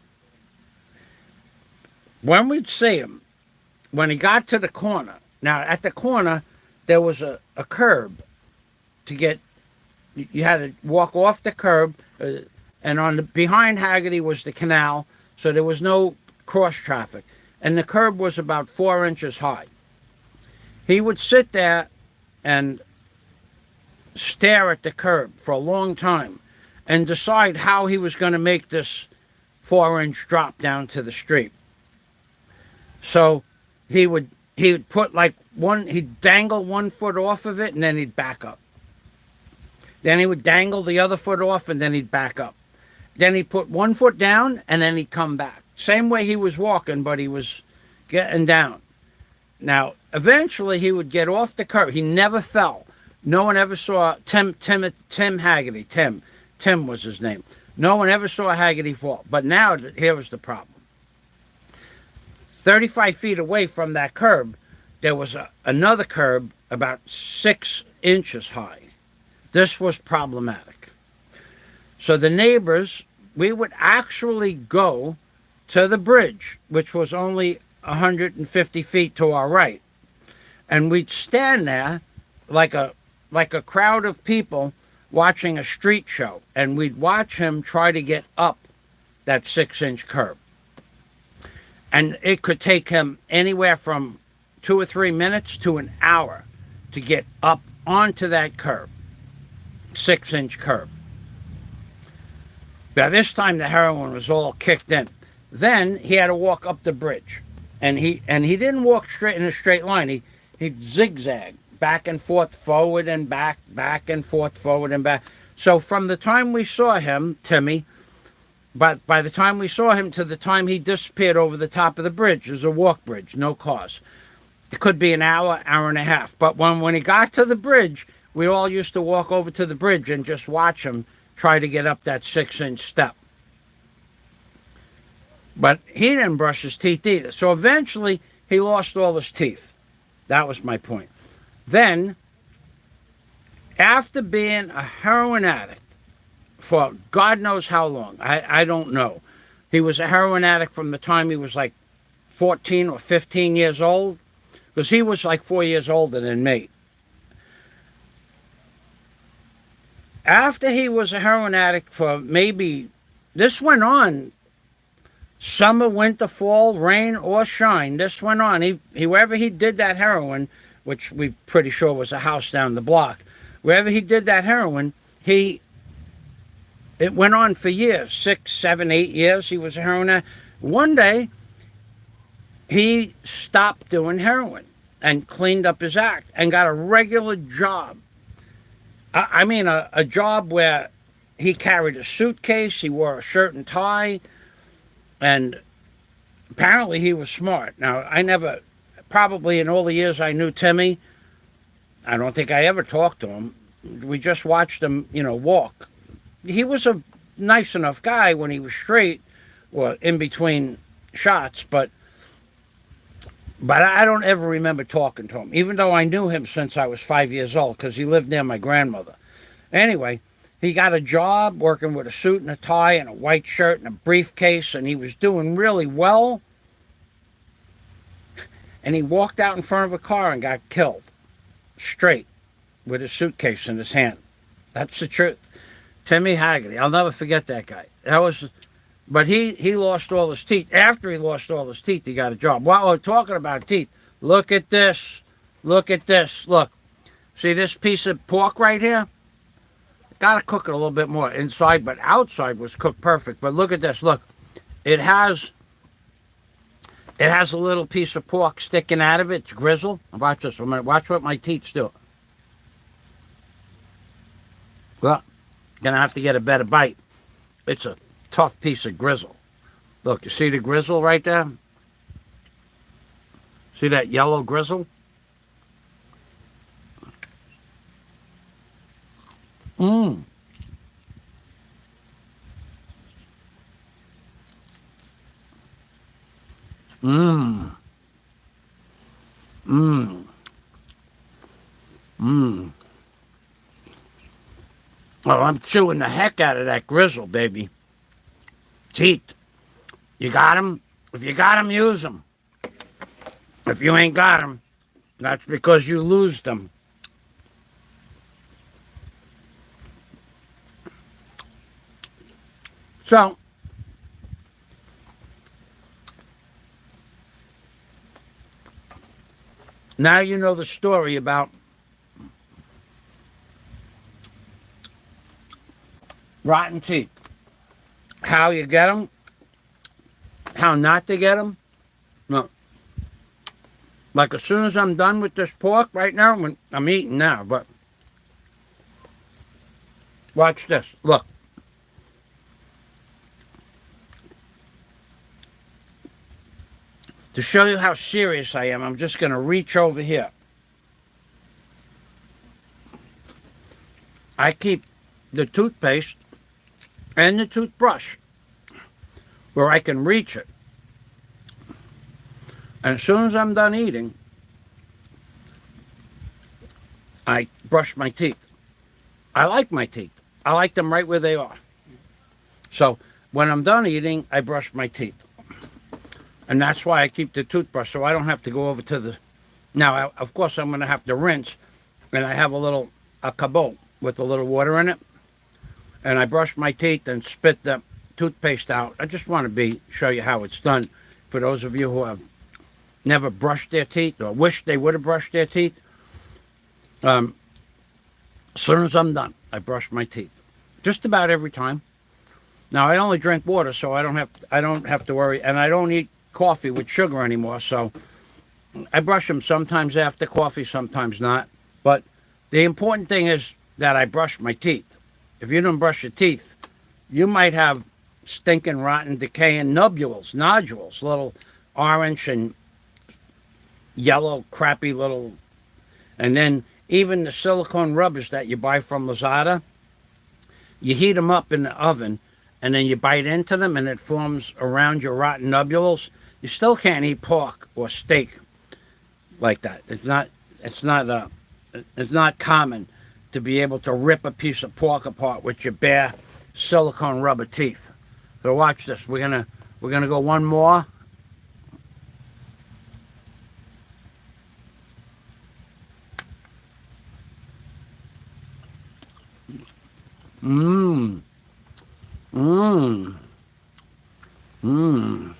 S1: When we'd see him, when he got to the corner, now at the corner, there was a curb to get, you had to walk off the curb, and behind Haggerty was the canal, so there was no cross traffic. And the curb was about 4 inches high. He would sit there and stare at the curb for a long time and decide how he was going to make this 4-inch drop down to the street. So he'd put he'd dangle 1 foot off of it, and then he'd back up. Then he would dangle the other foot off, and then he'd back up. Then he'd put 1 foot down, and then he'd come back. Same way he was walking, but he was getting down. Now, eventually he would get off the curb. He never fell. No one ever saw Tim Haggerty. Tim was his name. No one ever saw Haggerty fall. But now, here was the problem. 35 feet away from that curb, there was another curb about 6 inches high. This was problematic. So the neighbors, we would actually go to the bridge, which was only 150 feet to our right. And we'd stand there like a crowd of people watching a street show, and we'd watch him try to get up that 6-inch curb. And it could take him anywhere from 2 or 3 minutes to an hour to get up onto that curb, 6-inch curb. By this time, the heroin was all kicked in. Then he had to walk up the bridge, and he didn't walk straight in a straight line. He'd zigzag back and forth, forward and back and forth, forward and back. So from the time we saw him, Timmy, but by the time we saw him to the time he disappeared over the top of the bridge, there's a walk bridge, no cars. It could be an hour, hour and a half. But when he got to the bridge, we all used to walk over to the bridge and just watch him try to get up that 6-inch step. But he didn't brush his teeth either. So eventually, he lost all his teeth. That was my point. Then, after being a heroin addict for God knows how long, I don't know. He was a heroin addict from the time he was like 14 or 15 years old, because he was like 4 years older than me. After he was a heroin addict for maybe, this went on summer, winter, fall, rain or shine. This went on. Wherever he did that heroin, which we pretty sure was a house down the block, wherever he did that heroin, it went on for years, 6, 7, 8 years. He was a heroin addict. One day, he stopped doing heroin and cleaned up his act and got a regular job. I mean, a job where he carried a suitcase, he wore a shirt and tie, and apparently he was smart. Now, probably in all the years I knew Timmy, I don't think I ever talked to him. We just watched him, walk. He was a nice enough guy when he was straight or in between shots, but I don't ever remember talking to him, even though I knew him since I was 5 years old because he lived near my grandmother. Anyway, he got a job working with a suit and a tie and a white shirt and a briefcase, and he was doing really well. And he walked out in front of a car and got killed, straight, with his suitcase in his hand. That's the truth. Timmy Haggerty. I'll never forget that guy. But he lost all his teeth. After he lost all his teeth, he got a job. While we're talking about teeth, look at this. Look at this. Look. See this piece of pork right here? Got to cook it a little bit more inside, but outside was cooked perfect. But look at this. Look. It has a little piece of pork sticking out of it. It's grizzle. Watch this. Watch what my teeth do. Well, going to have to get a better bite. It's a tough piece of grizzle. Look, you see the grizzle right there? See that yellow grizzle? Mmm. Mmm. Mmm. Mmm. Oh, I'm chewing the heck out of that grizzle, baby. Teeth. You got them? If you got them, use them. If you ain't got them, that's because you lose them. So, now you know the story about rotten teeth. How you get them, how not to get them. No. Like as soon as I'm done with this pork right now, I'm eating now, but watch this. Look. To show you how serious I am, I'm just going to reach over here. I keep the toothpaste and the toothbrush where I can reach it. And as soon as I'm done eating, I brush my teeth. I like my teeth. I like them right where they are. So when I'm done eating, I brush my teeth. And that's why I keep the toothbrush, so I don't have to go over to the... Now, of course, I'm going to have to rinse, and I have a cabot with a little water in it. And I brush my teeth and spit the toothpaste out. I just want to show you how it's done for those of you who have never brushed their teeth or wish they would have brushed their teeth. As soon as I'm done, I brush my teeth. Just about every time. Now, I only drink water, so I don't have to worry, and I don't eat coffee with sugar anymore, so I brush them sometimes after coffee, sometimes not. But the important thing is that I brush my teeth. If you don't brush your teeth, you might have stinking, rotten, decaying nodules, little orange and yellow, crappy little. And then even the silicone rubbers that you buy from Lazada, you heat them up in the oven, and then you bite into them, and it forms around your rotten nubules. You still can't eat pork or steak like that. It's not common to be able to rip a piece of pork apart with your bare silicone rubber teeth. So watch this. We're gonna go one more. Mmm. Mmm. Mmm.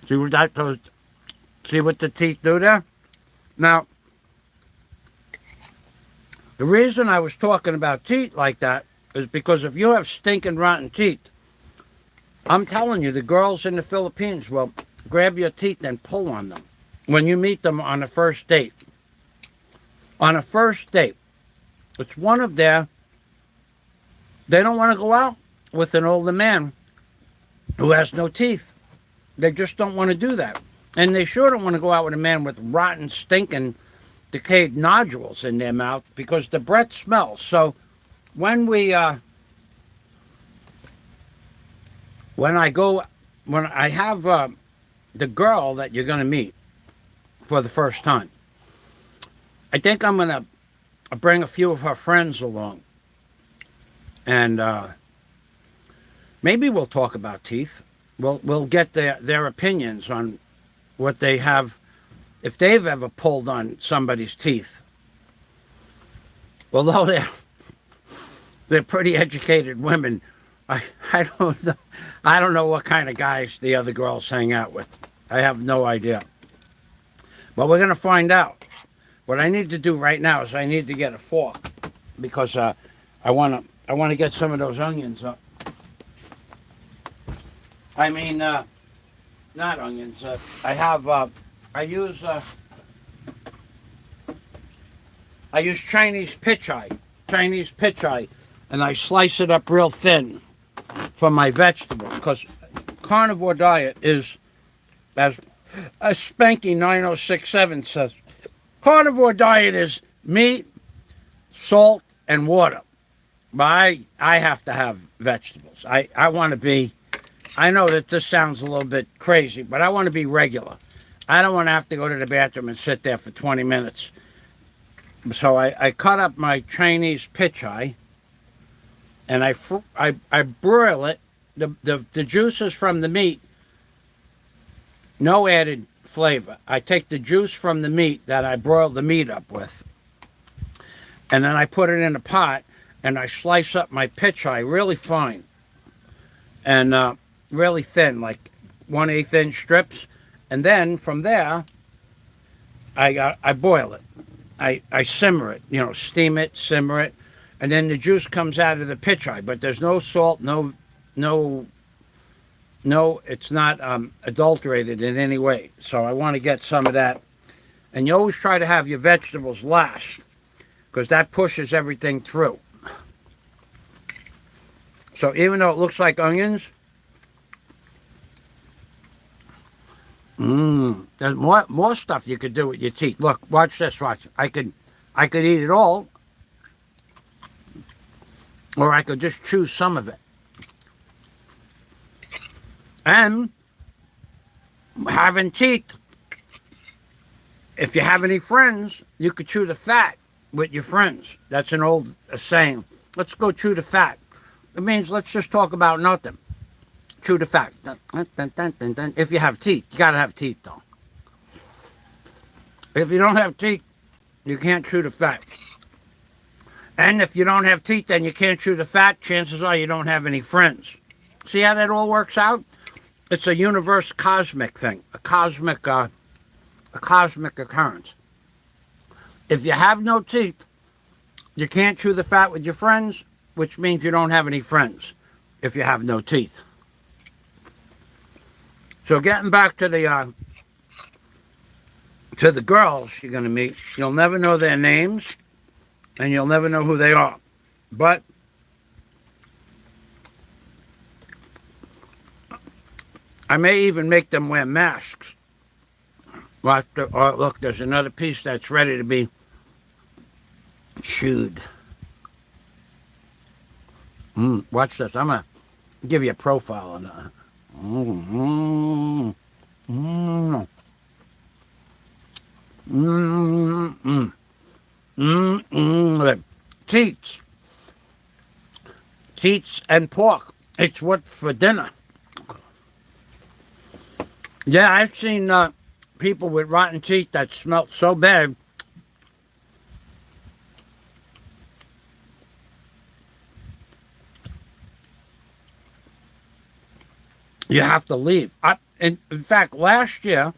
S1: See what that does? See what the teeth do there? Now, the reason I was talking about teeth like that is because if you have stinking rotten teeth, I'm telling you, the girls in the Philippines will grab your teeth and pull on them when you meet them on a first date. On a first date, it's one of their, they don't want to go out with an older man who has no teeth. They just don't want to do that. And they sure don't want to go out with a man with rotten, stinking, decayed nodules in their mouth because the breath smells. So when I have the girl that you're going to meet for the first time, I think I'm going to bring a few of her friends along. And maybe we'll talk about teeth. We'll get their opinions on what they have, if they've ever pulled on somebody's teeth. Although they're pretty educated women, I don't know what kind of guys the other girls hang out with. I have no idea. But we're gonna find out. What I need to do right now is I need to get a fork because I wanna get some of those onions up. I mean, not onions. I use Chinese pitch eye, and I slice it up real thin for my vegetables because carnivore diet is, as Spanky 9067 says, carnivore diet is meat, salt, and water. But I have to have vegetables. I want to be. I know that this sounds a little bit crazy, but I want to be regular. I don't want to have to go to the bathroom and sit there for 20 minutes. So I cut up my Chinese pitch eye, and I broil it. The juices from the meat, no added flavor. I take the juice from the meat that I broiled the meat up with, and then I put it in a pot, and I slice up my pitch eye really fine. And really thin, like 1/8 inch strips, and then from there, I boil it. I simmer it, steam it, simmer it, and then the juice comes out of the pitch eye. But there's no salt, no, it's not adulterated in any way. So I want to get some of that, and you always try to have your vegetables last, because that pushes everything through. So even though it looks like onions. There's more stuff you could do with your teeth. Look, watch this, watch. I could eat it all, or I could just chew some of it. And having teeth, if you have any friends, you could chew the fat with your friends. That's an old saying. Let's go chew the fat. It means let's just talk about nothing. Chew the fat. If you have teeth, you gotta have teeth though. If you don't have teeth, you can't chew the fat. And if you don't have teeth and you can't chew the fat, chances are you don't have any friends. See how that all works out? It's a universe cosmic thing, a cosmic occurrence. If you have no teeth, you can't chew the fat with your friends, which means you don't have any friends if you have no teeth. So getting back to the girls you're going to meet, you'll never know their names, and you'll never know who they are. But I may even make them wear masks. Oh, look, there's another piece that's ready to be chewed. Watch this. I'm going to give you a profile on that. Mm, mm, mm, mm, Teats. Teats and pork. It's what for dinner. Yeah, I've seen people with rotten teeth that smelt so bad. You have to leave. In fact, last year,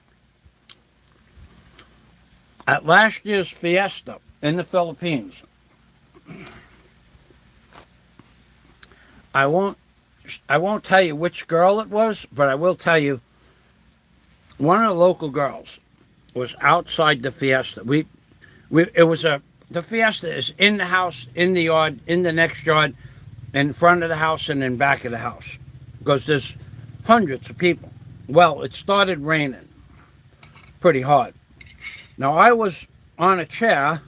S1: at last year's fiesta in the Philippines, I won't tell you which girl it was, but I will tell you one of the local girls was outside the fiesta. The fiesta is in the house, in the yard, in the next yard, in front of the house, and in back of the house, because there's hundreds of people. Well, it started raining pretty hard. Now, I was on a chair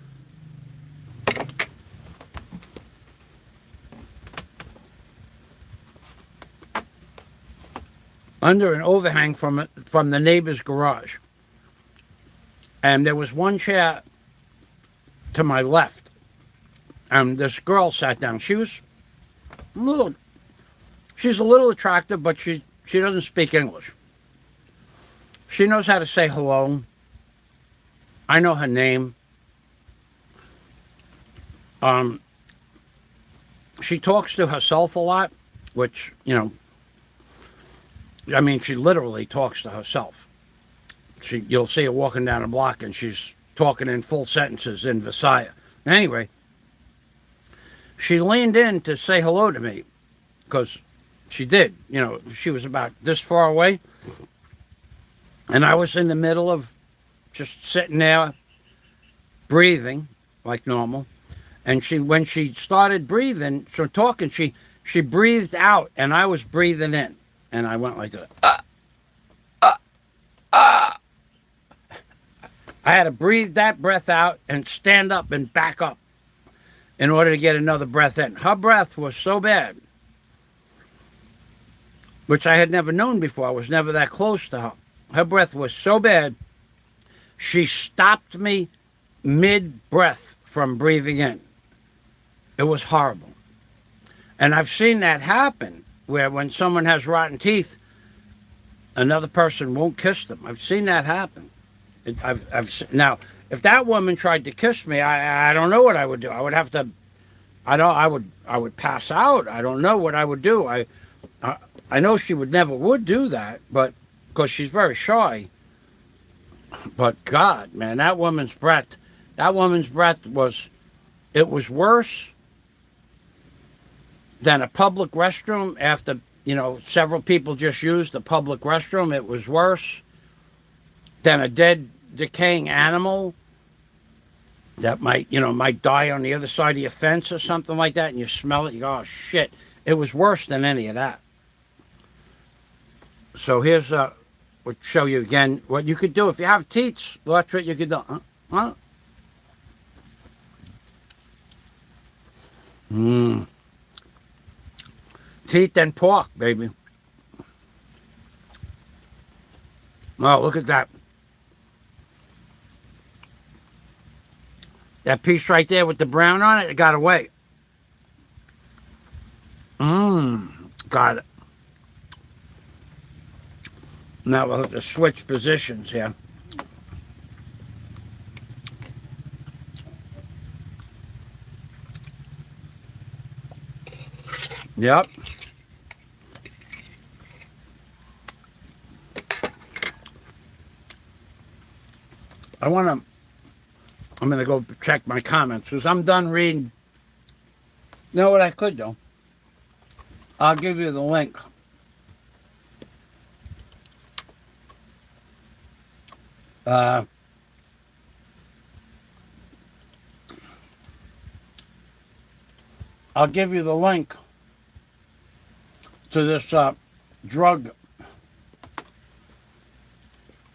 S1: under an overhang from the neighbor's garage. And there was one chair to my left. And this girl sat down. She's a little attractive, but she doesn't speak English. She knows how to say hello. I know her name. She talks to herself a lot, which, she literally talks to herself. You'll see her walking down the block and she's talking in full sentences in VISAS. Anyway, she leaned in to say hello to me because she did. She was about this far away. And I was in the middle of just sitting there breathing like normal. And when she started breathing, talking, she breathed out and I was breathing in. And I went like that. I had to breathe that breath out and stand up and back up in order to get another breath in. Her breath was so bad, which I had never known before. I was never that close to her. Her breath was so bad, she stopped me mid-breath from breathing in. It was horrible. And I've seen that happen, where when someone has rotten teeth, another person won't kiss them. I've seen that happen. Now, if that woman tried to kiss me, I don't know what I would do. I would have to. I would pass out. I don't know what I would do. I know she would do that, but because she's very shy. But God, man, that woman's breath was worse than a public restroom after, several people just used the public restroom. It was worse than a dead, decaying animal that might die on the other side of your fence or something like that, and you smell it, you go, oh, shit. It was worse than any of that. So here's we'll show you again what you could do. If you have teats, that's what you could do. Teeth and pork, baby. Oh, look at that. That piece right there with the brown on it got away. Got it. Now we'll have to switch positions here. Yep. I'm going to go check my comments because I'm done reading. You know what I could do? I'll give you the link. I'll give you the link to this drug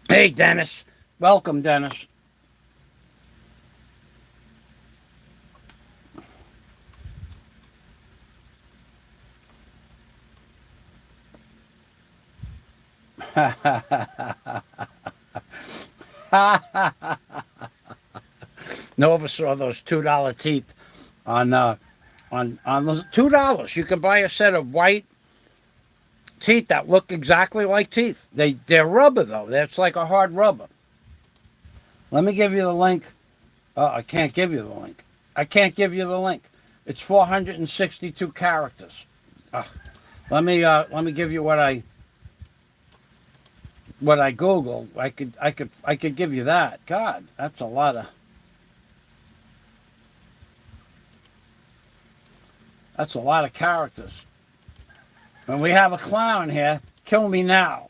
S1: Hey, Dennis. Welcome, Dennis. Nova saw those $2 teeth on those $2. You can buy a set of white teeth that look exactly like teeth. They're rubber though. That's like a hard rubber. Let me give you the link. Oh, I can't give you the link. I can't give you the link. It's 462 characters. Let me give you what I googled. I could give you that. God, that's a lot of characters. And we have a clown here. Kill me now.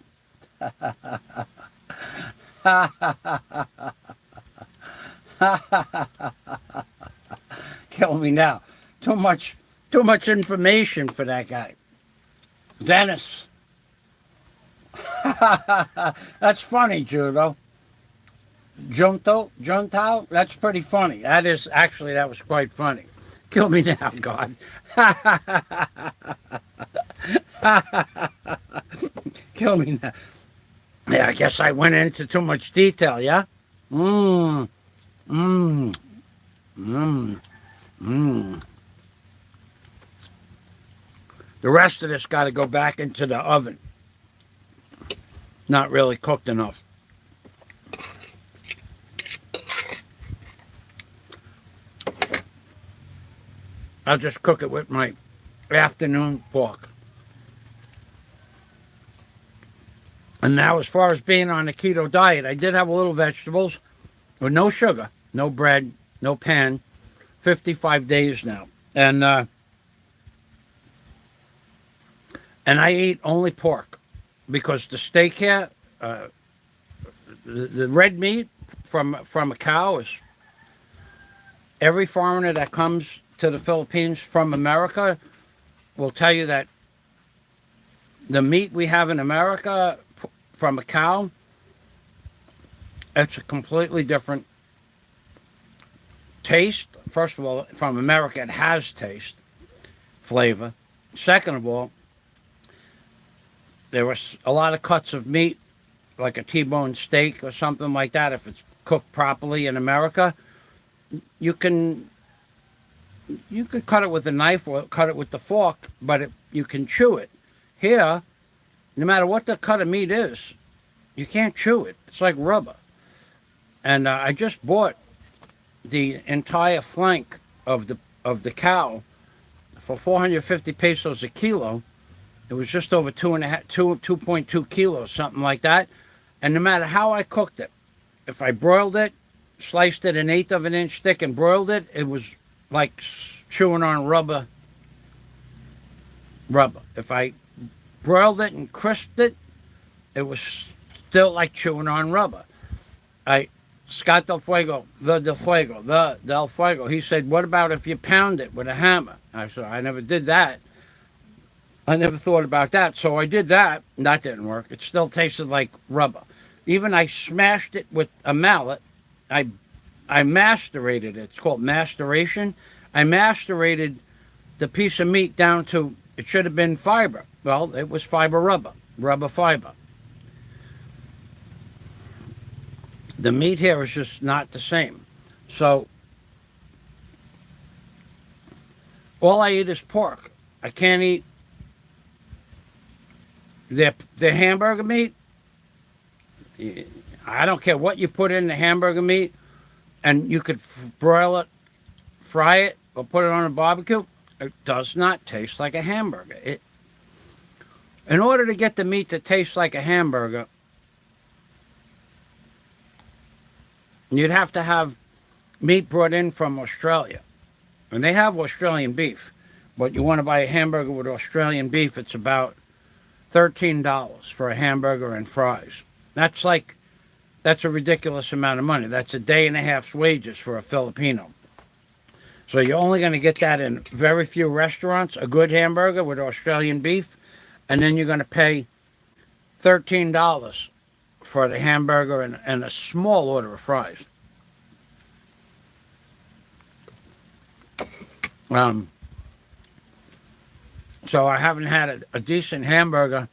S1: Kill me now. Too much information for that guy. Dennis. That's funny, Judo. Junto, that's pretty funny. That was quite funny. Kill me now, God. Kill me now. Yeah, I guess I went into too much detail, yeah? Mmm. Mmm. Mmm. Mmm. The rest of this got to go back into the oven. Not really cooked enough. I'll just cook it with my afternoon pork. And now, as far as being on a keto diet, I did have a little vegetables with no sugar, no bread, no pan. 55 days now. And I eat only pork because the steak here, the red meat from a cow is every foreigner that comes to the Philippines from America will tell you that the meat we have in America from a cow, it's a completely different taste. First of all, from America, it has taste, flavor. Second of all, there was a lot of cuts of meat, like a T-bone steak or something like that. If it's cooked properly in America, you can cut it with a knife or cut it with the fork, but you can chew it. Here, no matter what the cut of meat is, you can't chew it. It's like rubber. And I just bought the entire flank of the cow for 450 pesos a kilo. It was just over 2.2 kilos, something like that. And no matter how I cooked it, if I broiled it, sliced it 1/8 of an inch thick and broiled it, it was like chewing on rubber. If I broiled it and crisped it, it was still like chewing on rubber. Scott Del Fuego, Del Fuego, he said, what about if you pound it with a hammer? I said, I never did that. I never thought about that. So I did that, and that didn't work. It still tasted like rubber. Even I smashed it with a mallet. I macerated it. It's called maceration. I macerated the piece of meat down to, it should have been fiber. Well, it was rubber fiber. The meat here is just not the same. So all I eat is pork. I can't eat the hamburger meat. I don't care what you put in the hamburger meat, and you could broil it, fry it, or put it on a barbecue. It does not taste like a hamburger. In order to get the meat to taste like a hamburger, you'd have to have meat brought in from Australia. And they have Australian beef. But you want to buy a hamburger with Australian beef, it's about $13 for a hamburger and fries. That's a ridiculous amount of money. That's a day and a half's wages for a Filipino. So you're only going to get that in very few restaurants, a good hamburger with Australian beef, and then you're going to pay $13 for the hamburger and a small order of fries. So I haven't had a decent hamburger.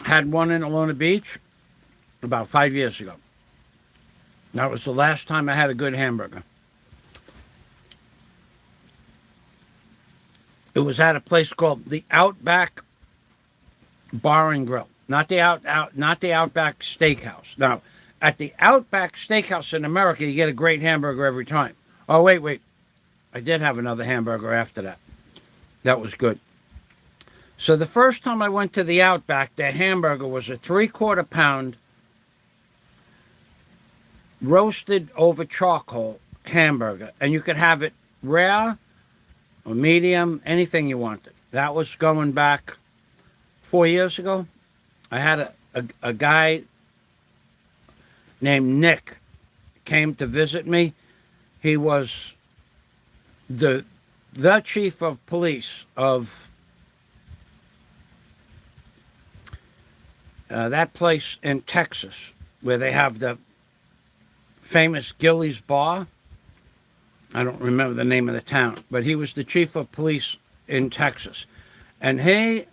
S1: Had one in Alona Beach about 5 years ago. That was the last time I had a good hamburger. It was at a place called the Outback Bar and Grill, not the Outback Steakhouse. Now, at the Outback Steakhouse in America, you get a great hamburger every time. Oh, wait. I did have another hamburger after that. That was good. So the first time I went to the Outback, their hamburger was a 3/4 pound roasted over charcoal hamburger. And you could have it rare or medium, anything you wanted. That was going back 4 years ago. I had a guy named Nick came to visit me. He was the chief of police of that place in Texas where they have the famous Gillies Bar. I don't remember the name of the town, but he was the chief of police in Texas. And he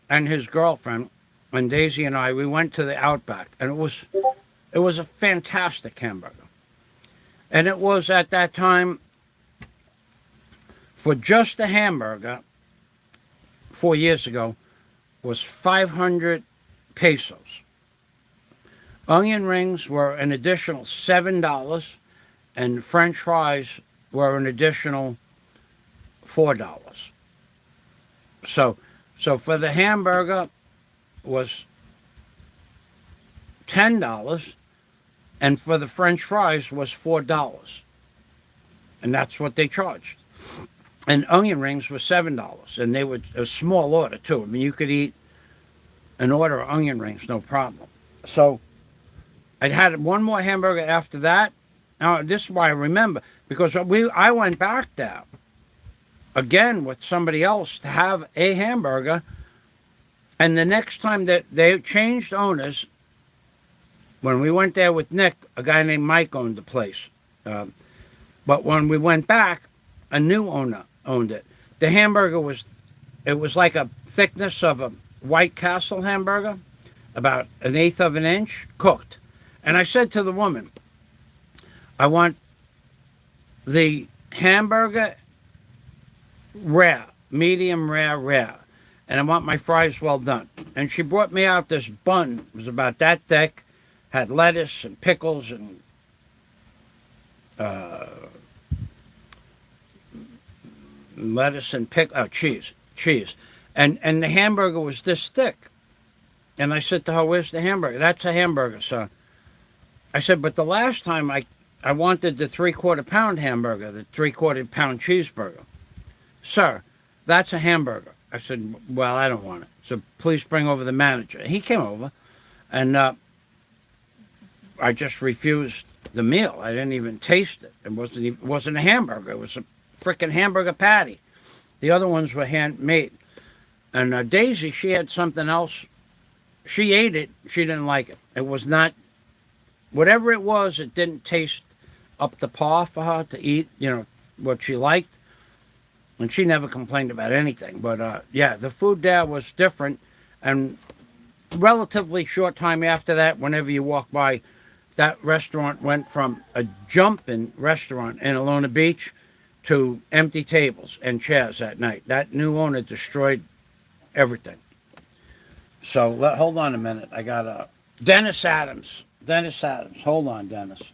S1: and his girlfriend and Daisy and I, we went to the Outback, and it was a fantastic hamburger. And it was at that time, for just a hamburger, 4 years ago, was 500 pesos. Onion rings were an additional $7, and French fries were an additional $4. So for the hamburger was $10, and for the French fries was $4, and that's what they charged. And onion rings were $7, and they were a small order too. I mean, you could eat an order of onion rings, no problem. So I'd had one more hamburger after that. Now, this is why I remember, because I went back there again with somebody else to have a hamburger, and the next time that they changed owners, when we went there with Nick, a guy named Mike owned the place. But when we went back, a new owner owned it. The hamburger was like a thickness of a White Castle hamburger, about 1/8 of an inch, cooked. And I said to the woman, I want the hamburger rare, medium rare, and I want my fries well done. And she brought me out this bun. It was about that thick, had lettuce and pickles and cheese. And the hamburger was this thick. And I said to her, where's the hamburger? That's a hamburger, sir. I said, but the last time I wanted the 3/4 pound hamburger, the 3/4 pound cheeseburger. Sir, that's a hamburger. I said, well, I don't want it. So please bring over the manager. He came over, and I just refused the meal. I didn't even taste it. It wasn't a hamburger. It was a frickin' hamburger patty. The other ones were handmade. And Daisy, she had something else. She ate it. She didn't like it. It was not, whatever it was, it didn't taste up to par for her to eat, what she liked. And she never complained about anything. But, yeah, the food there was different. And relatively short time after that, whenever you walk by, that restaurant went from a jumping restaurant in Alona Beach to empty tables and chairs at night. That new owner destroyed everything. So hold on a minute. I got Dennis Adams. Hold on, Dennis.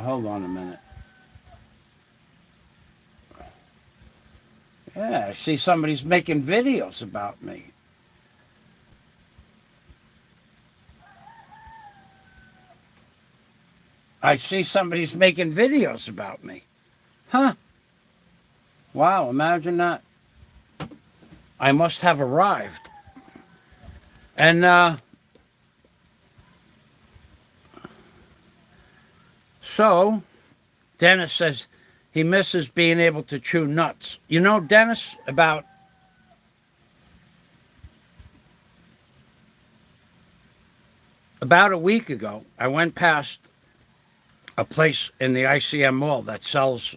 S1: Hold on a minute. Yeah, I see somebody's making videos about me. I see somebody's making videos about me. Huh. Wow, imagine that. I must have arrived. And so Dennis says he misses being able to chew nuts. You know, Dennis, about a week ago, I went past a place in the ICM mall that sells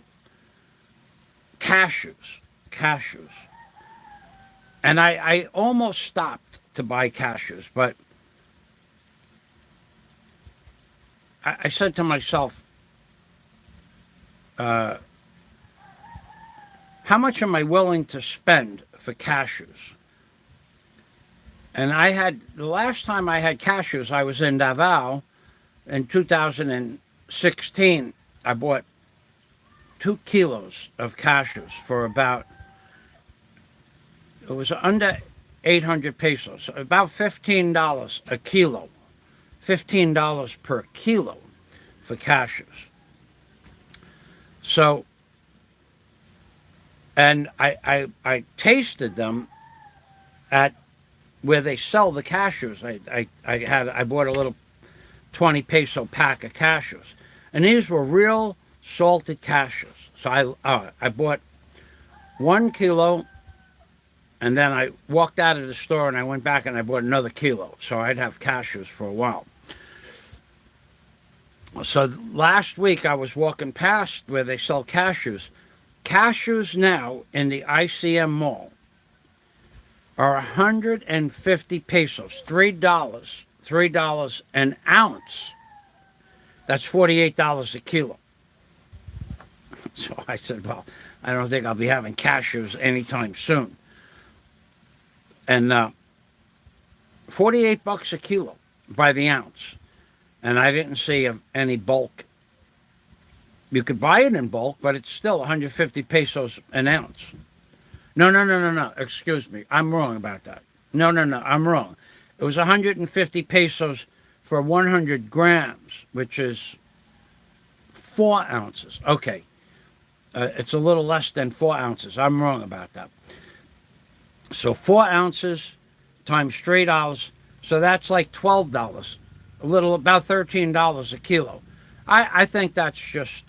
S1: cashews. And I almost stopped to buy cashews, but I said to myself, how much am I willing to spend for cashews? And the last time I had cashews, I was in Davao in 2016. I bought 2 kilos of cashews for it was under 800 pesos, about $15 a kilo, $15 per kilo for cashews. So, and I tasted them at where they sell the cashews. I bought a little 20 peso pack of cashews, and these were real salted cashews. So I bought 1 kilo, and then I walked out of the store and I went back and I bought another kilo. So I'd have cashews for a while. So last week I was walking past where they sell cashews. Cashews now in the ICM mall are 150 pesos, $3 an ounce. That's $48 a kilo. So I said, well, I don't think I'll be having cashews anytime soon. And 48 bucks a kilo by the ounce. And I didn't see any bulk. You could buy it in bulk, but it's still 150 pesos an ounce. No. Excuse me. I'm wrong about that. No. I'm wrong. It was 150 pesos for 100 grams, which is 4 ounces. Okay. It's a little less than 4 ounces. I'm wrong about that. So 4 ounces times $3, so that's like $12. About $13 a kilo. I think that's just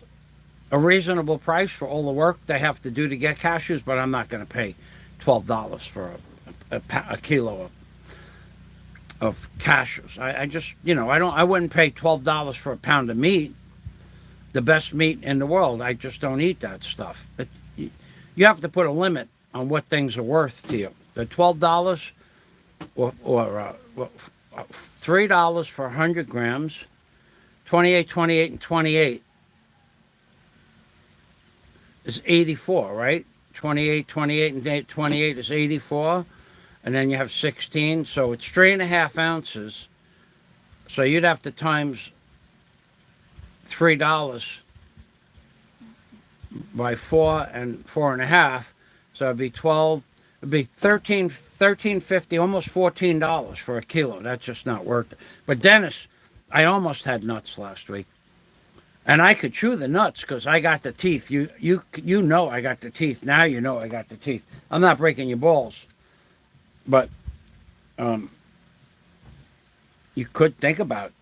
S1: a reasonable price for all the work they have to do to get cashews, but I'm not going to pay $12 for a kilo of cashews. I just, I wouldn't pay $12 for a pound of meat, the best meat in the world. I just don't eat that stuff. You have to put a limit on what things are worth to you. The $12 or $3 for 100 grams, 28, and 28 is 84, right? 28, and 28 is 84. And then you have 16, so it's 3.5 ounces. So you'd have to times $3 by 4 and 4.5. So it'd be 12. It'd be $13.50, almost $14 for a kilo. That's just not worth it. But Dennis, I almost had nuts last week, and I could chew the nuts because I got the teeth. You know I got the teeth. Now you know I got the teeth. I'm not breaking your balls, but you could think about.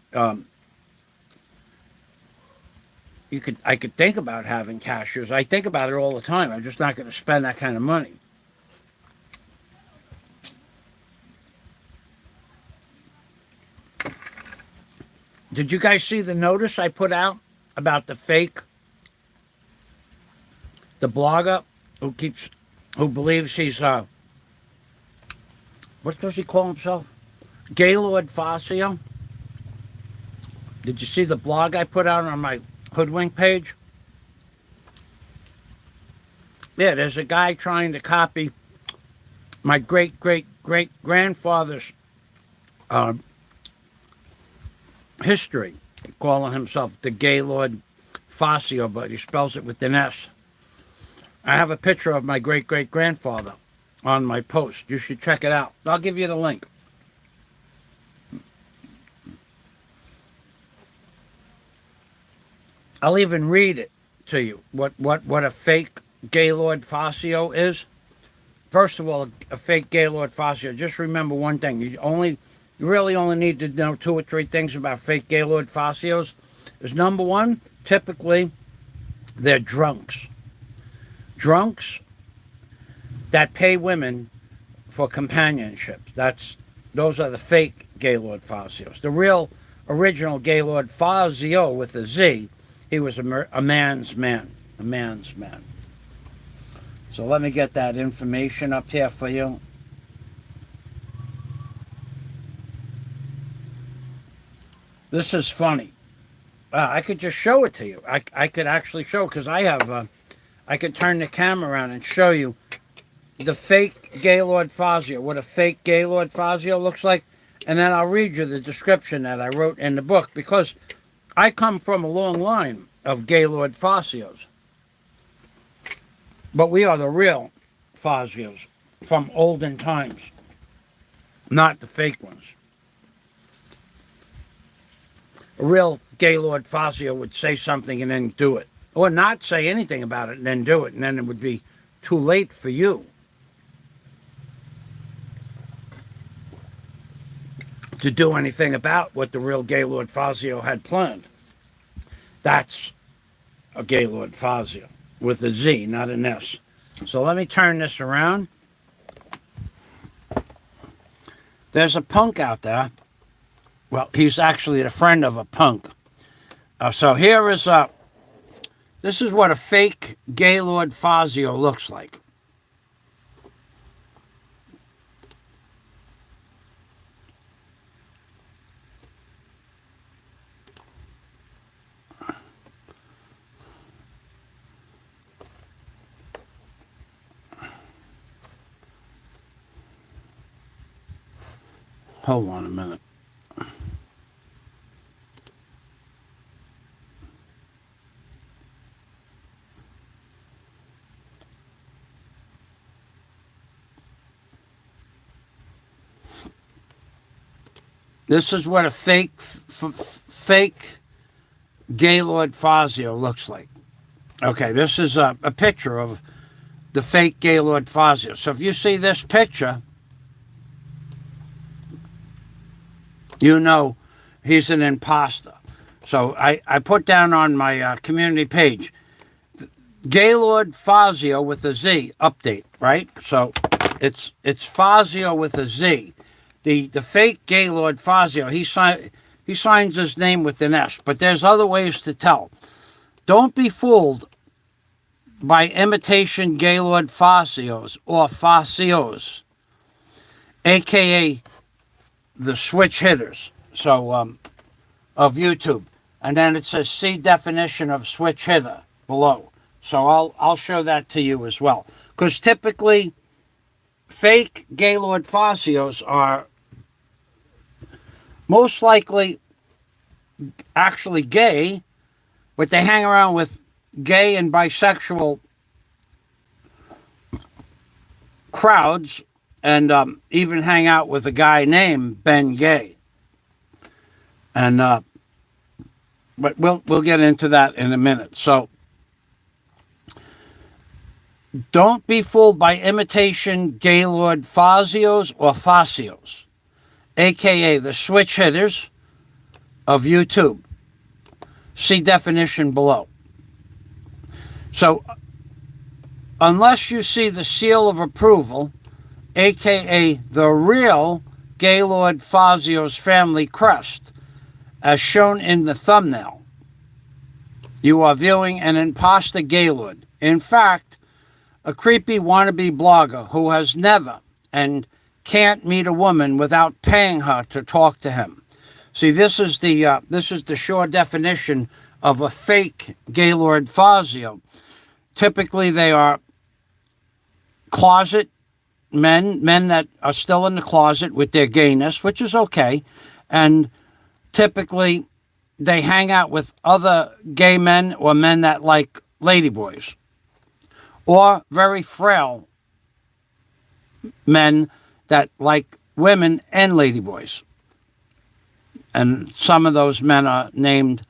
S1: I could think about having cashews. I think about it all the time. I'm just not going to spend that kind of money. Did you guys see the notice I put out about the blogger who believes he's what does he call himself? Gaylord FAZIO? Did you see the blog I put out on my Hoodwink page? Yeah, there's a guy trying to copy my great-great-great-grandfather's history, calling himself the Gaylord FAZIO, but he spells it with an S. I have a picture of my great-great-grandfather on my post. You should check it out. I'll give you the link. I'll even read it to you, what a fake Gaylord FAZIO is. First of all, a fake Gaylord FAZIO, just remember one thing. You only you really only need to know 2 or 3 things about fake Gaylord Fazios. Is number one, typically they're drunks. Drunks that pay women for companionship. Those are the fake Gaylord Fazios. The real original Gaylord Fazio with a Z, he was a man's man. A man's man. So let me get that information up here for you. This is funny. I could just show it to you. I could actually show, because I could turn the camera around and show you the fake Gaylord Fazio, what a fake Gaylord Fazio looks like. And then I'll read you the description that I wrote in the book, because I come from a long line of Gaylord Fazios. But we are the real Fazios from olden times, not the fake ones. A real Gaylord Fazio would say something and then do it, or not say anything about it and then do it, and then it would be too late for you to do anything about what the real Gaylord Fazio had planned. That's a Gaylord Fazio with a Z, not an S. So let me turn this around. There's a punk out there. Well, he's actually the friend of a punk. So here is this is what a fake Gaylord Fazio looks like. Hold on a minute. This is what a fake Gaylord Fazio looks like. Okay, this is a picture of the fake Gaylord Fazio. So if you see this picture, you know he's an imposter. So I put down on my community page, Gaylord Fazio with a Z update, right? So it's Fazio with a Z. The fake Gaylord Fazio, he signs his name with an S, but there's other ways to tell. Don't be fooled by imitation Gaylord Fazios or Fazios, aka the switch hitters, so of YouTube. And then it says see definition of switch hitter below. So I'll show that to you as well. Because typically fake Gaylord Fazios are most likely actually gay, but they hang around with gay and bisexual crowds, and even hang out with a guy named Ben Gay. And but we'll get into that in a minute. So don't be fooled by imitation Gaylord Fazios or Fazios, aka the switch hitters of YouTube. See definition below. So unless you see the seal of approval, aka the real Gaylord Fazio's family crest, as shown in the thumbnail, you are viewing an imposter Gaylord. In fact, a creepy wannabe blogger who has never and can't meet a woman without paying her to talk to him. See, this is the sure definition of a fake Gaylord Fazio. Typically, they are closet men that are still in the closet with their gayness, which is okay, and typically they hang out with other gay men or men that like ladyboys, or very frail men that like women and ladyboys. And some of those men are named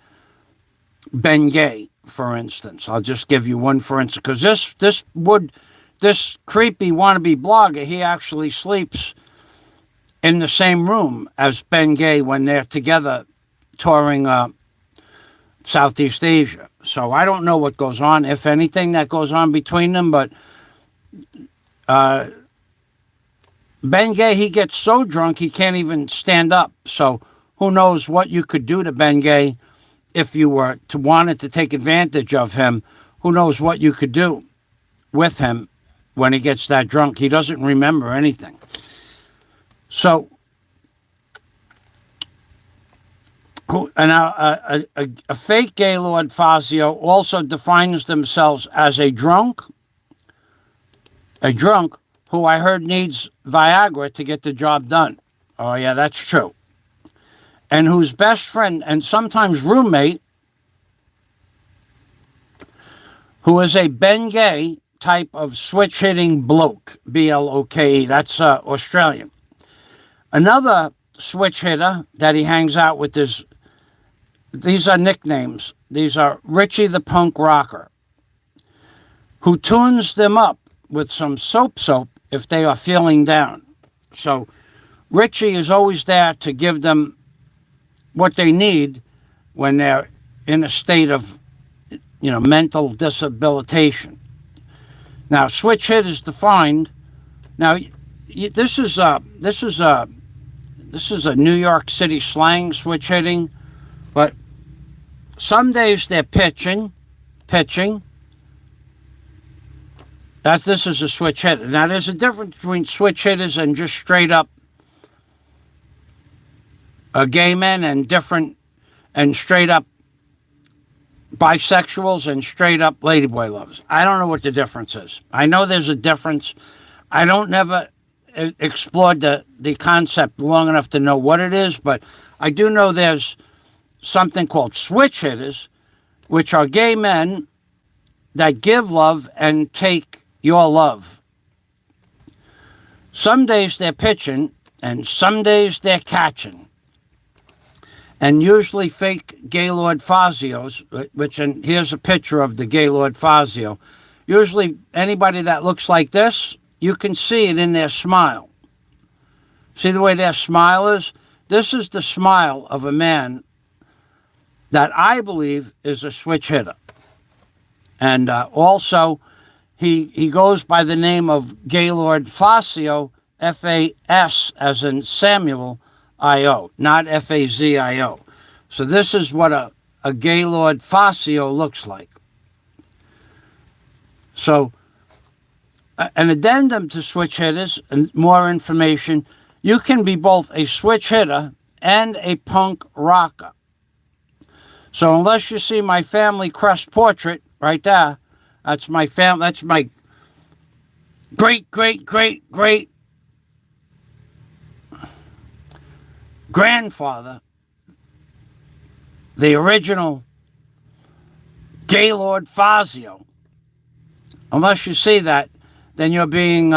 S1: Ben Gay, for instance. I'll just give you one for instance, because this creepy wannabe blogger, he actually sleeps in the same room as Ben Gay when they're together touring Southeast Asia. So I don't know what goes on, if anything, that goes on between them. But Ben Gay, he gets so drunk he can't even stand up. So who knows what you could do to Ben Gay if you were to wanted to take advantage of him. Who knows what you could do with him when he gets that drunk. He doesn't remember anything. So, a fake Gaylord Fazio also defines themselves as a drunk who I heard needs Viagra to get the job done. Oh, yeah, that's true. And whose best friend and sometimes roommate, who is a Ben Gay type of switch-hitting bloke, B-L-O-K-E, that's Australian. Another switch hitter that he hangs out with is, these are nicknames. These are Richie the Punk Rocker, who tunes them up with some soap if they are feeling down. So Richie is always there to give them what they need when they're in a state of, mental disabilitation. Now, switch hit is defined. Now, this is a New York City slang, switch hitting, but some days they're pitching. This is a switch hitter. Now, there's a difference between switch hitters and just straight up gay men and straight up bisexuals and straight up ladyboy lovers. I don't know what the difference is. I know there's a difference. I don't never explored the concept long enough to know what it is, but I do know there's something called switch hitters, which are gay men that give love and take your love. Some days they're pitching and some days they're catching. And usually fake Gaylord Fazios, and here's a picture of the Gaylord Fazio. Usually anybody that looks like this, you can see it in their smile. See the way their smile is? This is the smile of a man that I believe is a switch hitter. And also, he goes by the name of Gaylord Fazio, F-A-S as in Samuel, I-O, not F-A-Z-I-O. So this is what a Gaylord Fazio looks like. So, an addendum to switch hitters and more information, you can be both a switch hitter and a punk rocker. So unless you see my family crest portrait right there, that's my great grandfather, the original Gaylord Fazio. Unless you see that, then you're being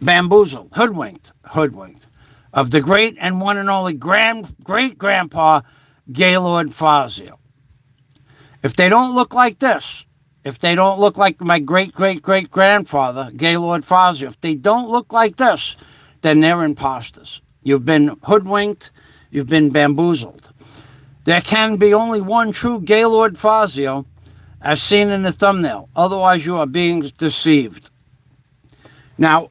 S1: bamboozled, hoodwinked of the great and one and only great grandpa Gaylord Fazio. If they don't look like this, if they don't look like my great grandfather Gaylord Fazio, if they don't look like this, then they're imposters. You've been hoodwinked, you've been bamboozled. There can be only one true Gaylord Fazio, as seen in the thumbnail. Otherwise, you are being deceived. Now,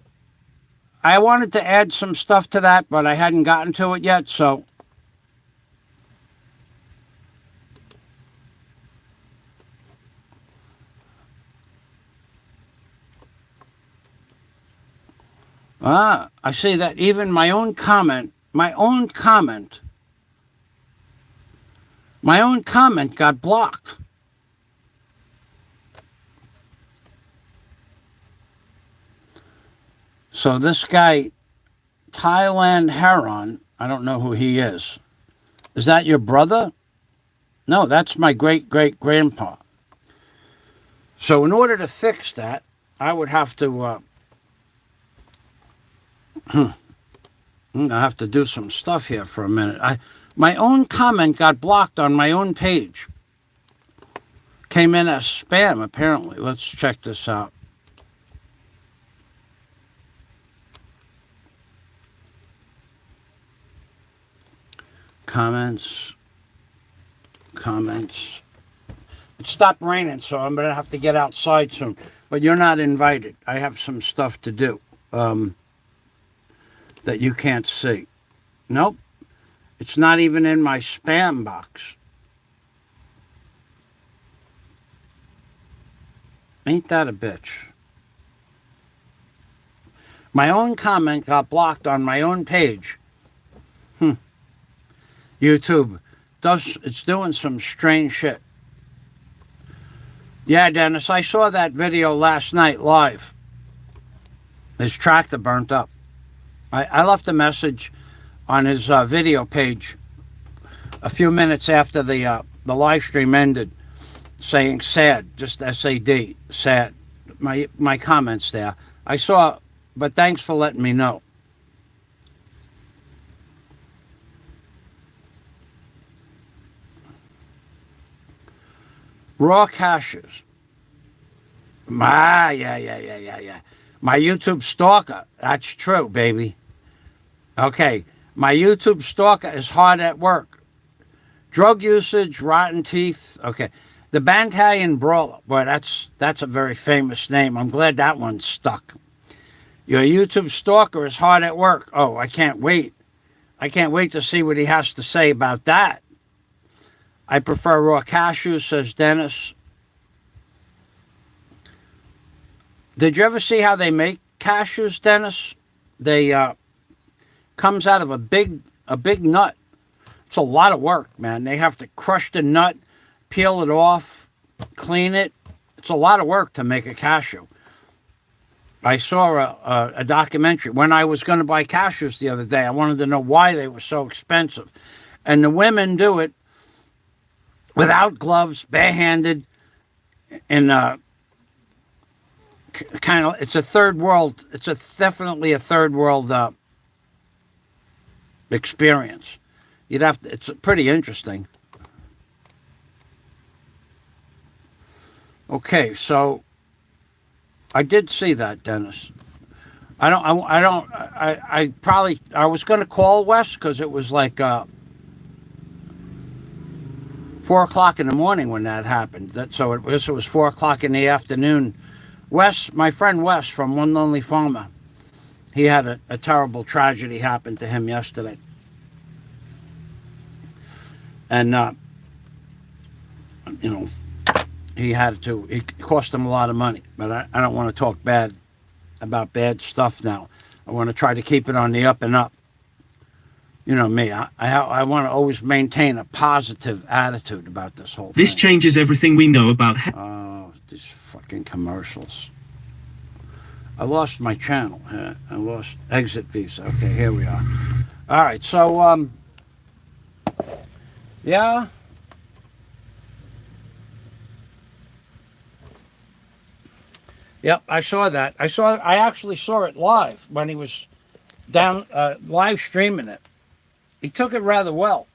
S1: I wanted to add some stuff to that, but I hadn't gotten to it yet, so. I see that even my own comment got blocked. So this guy, Thailand Heron, I don't know who he is. Is that your brother? No, that's my great-grandpa. So in order to fix that, I would have to, I'm going to have to do some stuff here for a minute. My own comment got blocked on my own page. Came in as spam, apparently. Let's check this out. Comments. It stopped raining, so I'm going to have to get outside soon. But you're not invited. I have some stuff to do that you can't see. Nope. It's not even in my spam box. Ain't that a bitch? My own comment got blocked on my own page. YouTube. It's doing some strange shit. Yeah, Dennis, I saw that video last night live. His tractor burnt up. I left a message on his video page a few minutes after the live stream ended, saying sad, just SAD, sad. My comments there. I saw, but thanks for letting me know. Raw cashews. Yeah. My YouTube stalker. That's true, baby. Okay. My YouTube stalker is hard at work. Drug usage, rotten teeth. Okay. The Bantallion Brawler. Boy, that's a very famous name. I'm glad that one stuck. Your YouTube stalker is hard at work. Oh, I can't wait. I can't wait to see what he has to say about that. I prefer raw cashews, says Dennis. Did you ever see how they make cashews, Dennis? They comes out of a big nut. It's a lot of work, man. They have to crush the nut, peel it off, clean it. It's a lot of work to make a cashew. I saw a documentary when I was going to buy cashews the other day. I wanted to know why they were so expensive. And the women do it without gloves, barehanded, and kind of, it's a third world, definitely a third world experience. It's pretty interesting. Okay, so I did see that, Dennis. I was going to call Wes because it was like 4 o'clock in the morning when that happened. So it was 4 o'clock in the afternoon. Wes, my friend Wes from One Lonely Farmer, he had a terrible tragedy happen to him yesterday. And, it cost him a lot of money. But I don't want to talk bad about bad stuff now. I want to try to keep it on the up and up. You know me, I want to always maintain a positive attitude about this whole thing.
S3: This changes everything we know about...
S1: Oh, these fucking commercials. I lost my channel. I lost exit visa. Okay, here we are. All right, so, yeah. Yep, I saw that. I actually saw it live when he was down, live streaming it. He took it rather well.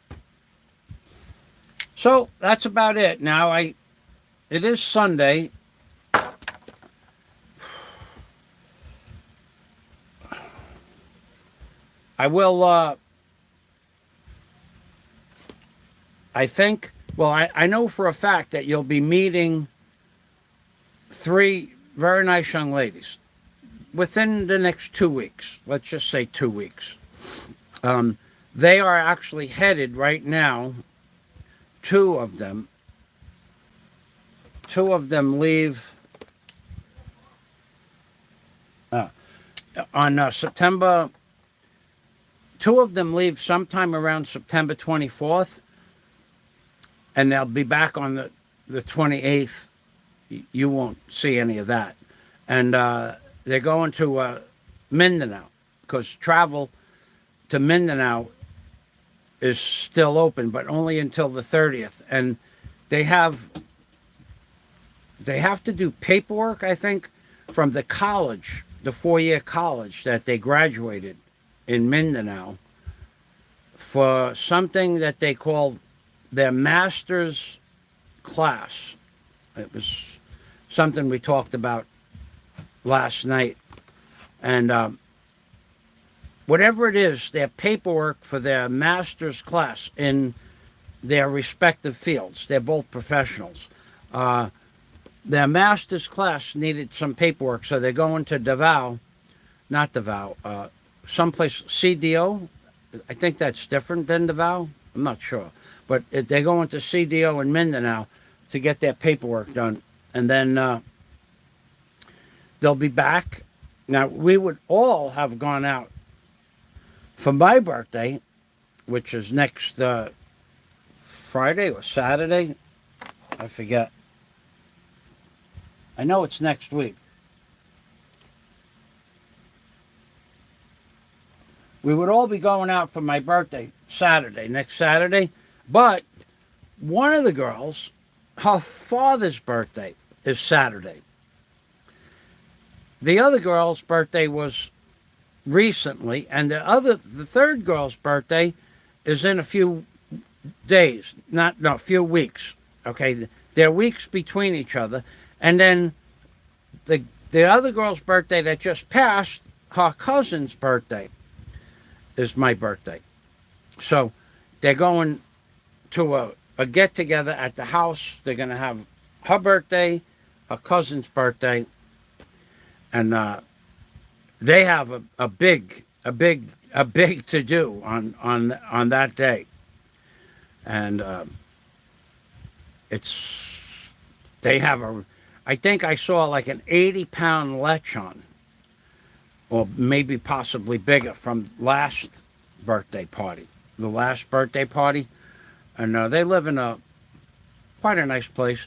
S1: So that's about it. Now it is Sunday. I will, I think, well, I know for a fact that you'll be meeting 3 very nice young ladies within the next 2 weeks. Let's just say 2 weeks. They are actually headed right now, 2 of them. 2 of them leave on September. 2 of them leave sometime around September 24th, and they'll be back on the 28th. You won't see any of that. And they're going to Mindanao, because travel to Mindanao is still open, but only until the 30th. And they have to do paperwork, I think, from the college, the 4-year college that they graduated in Mindanao, for something that they call their master's class. It was something we talked about last night. And whatever it is, their paperwork for their master's class in their respective fields. They're both professionals. Their master's class needed some paperwork, so they're going to not Davao, someplace, CDO. I think that's different than Davao. I'm not sure. But they're going to CDO in Mindanao to get their paperwork done. And then they'll be back. Now, we would all have gone out for my birthday, which is next Friday or Saturday. I forget. I know it's next week. We would all be going out for my birthday next Saturday. But one of the girls, her father's birthday is Saturday. The other girl's birthday was recently, and the third girl's birthday is in a few days, a few weeks. Okay, they're weeks between each other, and then the other girl's birthday that just passed, her cousin's birthday, is my birthday. So they're going to a get together at the house. They're going to have her birthday, her cousin's birthday, and they have a big to do on that day. And they have I think I saw like an 80-pound lechon, or maybe possibly bigger, from the last birthday party. And they live in quite a nice place,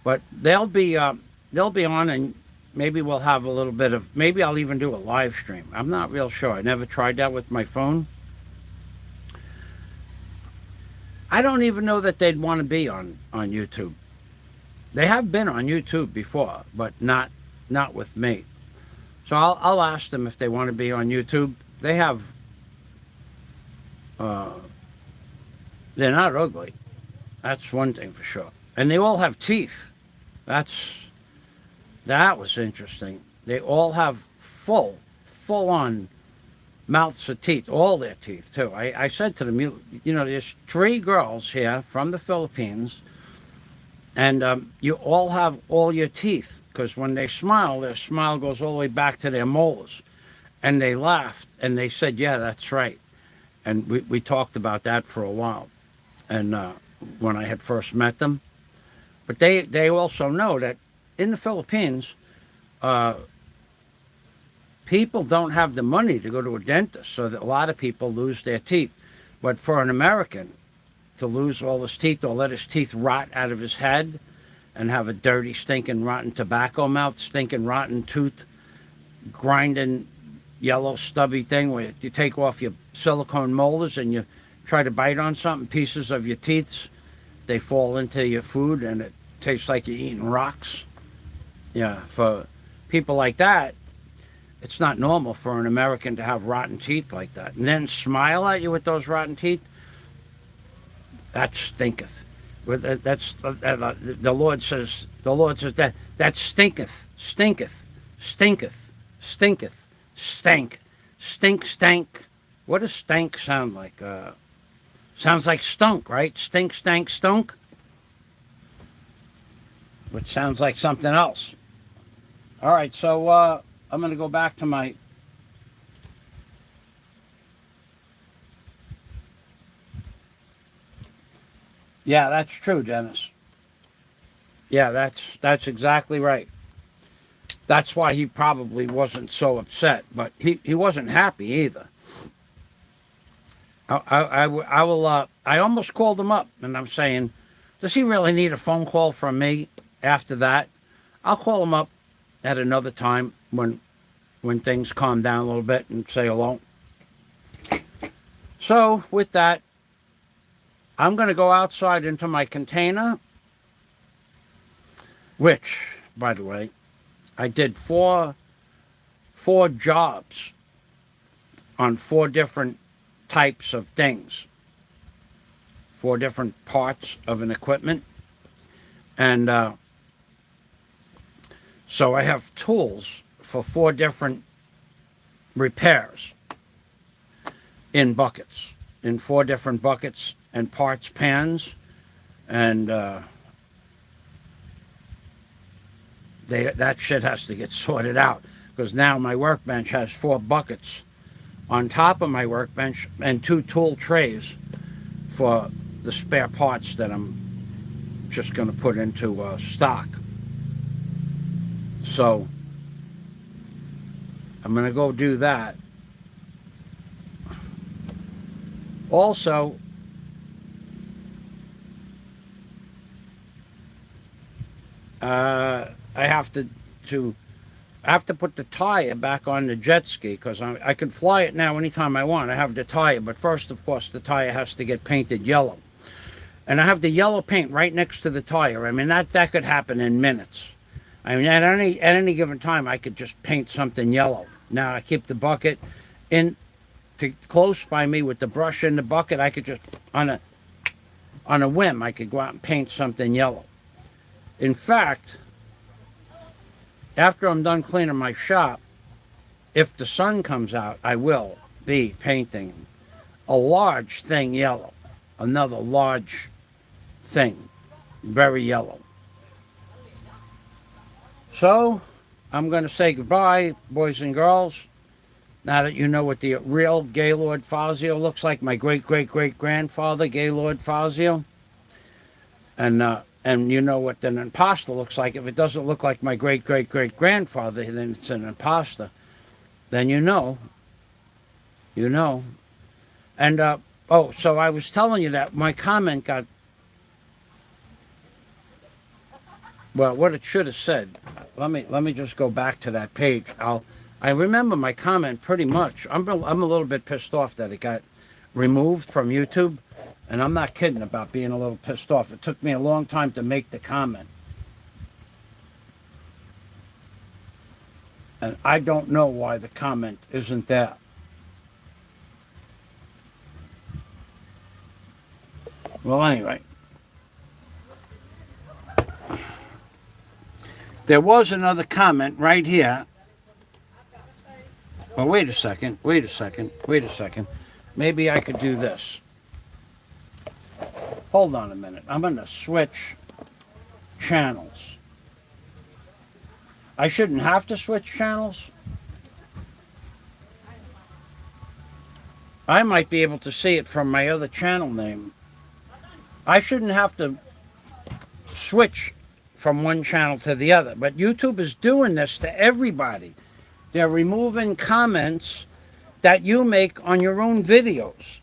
S1: but they'll be on, and maybe we'll have a little bit of, maybe I'll even do a live stream. I'm not real sure. I never tried that with my phone. I don't even know that they'd want to be on YouTube. They have been on YouTube before, but not with me. So I'll ask them if they want to be on YouTube. They have, they're not ugly. That's one thing for sure. And they all have teeth. That was interesting. They all have full on mouths of teeth, all their teeth too. I said to them, you know, there's 3 girls here from the Philippines, and you all have all your teeth, because when they smile, their smile goes all the way back to their molars. And they laughed, and they said, yeah, that's right. And we talked about that for a while, and when I had first met them. But they also know that in the Philippines, people don't have the money to go to a dentist, so that a lot of people lose their teeth. But for an American to lose all his teeth, or let his teeth rot out of his head and have a dirty, stinking, rotten tobacco mouth, stinking, rotten tooth, grinding, yellow, stubby thing where you take off your silicone molars and you try to bite on something, pieces of your teeth, they fall into your food and it tastes like you're eating rocks. Yeah, for people like that, it's not normal for an American to have rotten teeth like that. And then smile at you with those rotten teeth. That stinketh. The Lord says that stinketh, stank. Stank. What does stank sound like? Sounds like stunk, right? Stink, stank, stunk. Which sounds like something else. All right, so I'm going to go back to my... Yeah, that's true, Dennis. Yeah, that's exactly right. That's why he probably wasn't so upset, but he wasn't happy either. I almost called him up, and I'm saying, does he really need a phone call from me after that? I'll call him up at another time when things calm down a little bit and say hello. So with that, I'm going to go outside into my container, which, by the way, I did four jobs on 4 different types of things, 4 different parts of an equipment. And so I have tools for 4 different repairs. in buckets, in 4 different buckets and parts pans, and that shit has to get sorted out, because now my workbench has 4 buckets on top of my workbench and 2 tool trays for the spare parts that I'm just going to put into stock. So I'm going to go do that. Also, I have to put the tire back on the jet ski, because I can fly it now anytime I want. I have the tire, but first, of course, the tire has to get painted yellow. And I have the yellow paint right next to the tire. I mean, that could happen in minutes. I mean, at any given time, I could just paint something yellow. Now I keep the bucket close by me with the brush in the bucket. I could just on a whim, I could go out and paint something yellow. In fact, after I'm done cleaning my shop, if the sun comes out, I will be painting a large thing yellow, another large thing, very yellow. So I'm going to say goodbye, boys and girls. Now that you know what the real Gaylord Fazio looks like, my great-great-great-grandfather, Gaylord Fazio, and you know what an imposter looks like. If it doesn't look like my great-great-great-grandfather, then it's an imposter. Then you know. You know. And, so I was telling you that my comment got, well, what it should have said. Let me just go back to that page. I remember my comment pretty much. I'm a little bit pissed off that it got removed from YouTube. And I'm not kidding about being a little pissed off. It took me a long time to make the comment. And I don't know why the comment isn't there. Well, anyway. There was another comment right here. Oh, wait a second. Maybe I could do this. Hold on a minute. I'm going to switch channels. I shouldn't have to switch channels. I might be able to see it from my other channel name. I shouldn't have to switch from one channel to the other. But YouTube is doing this to everybody. They're removing comments that you make on your own videos.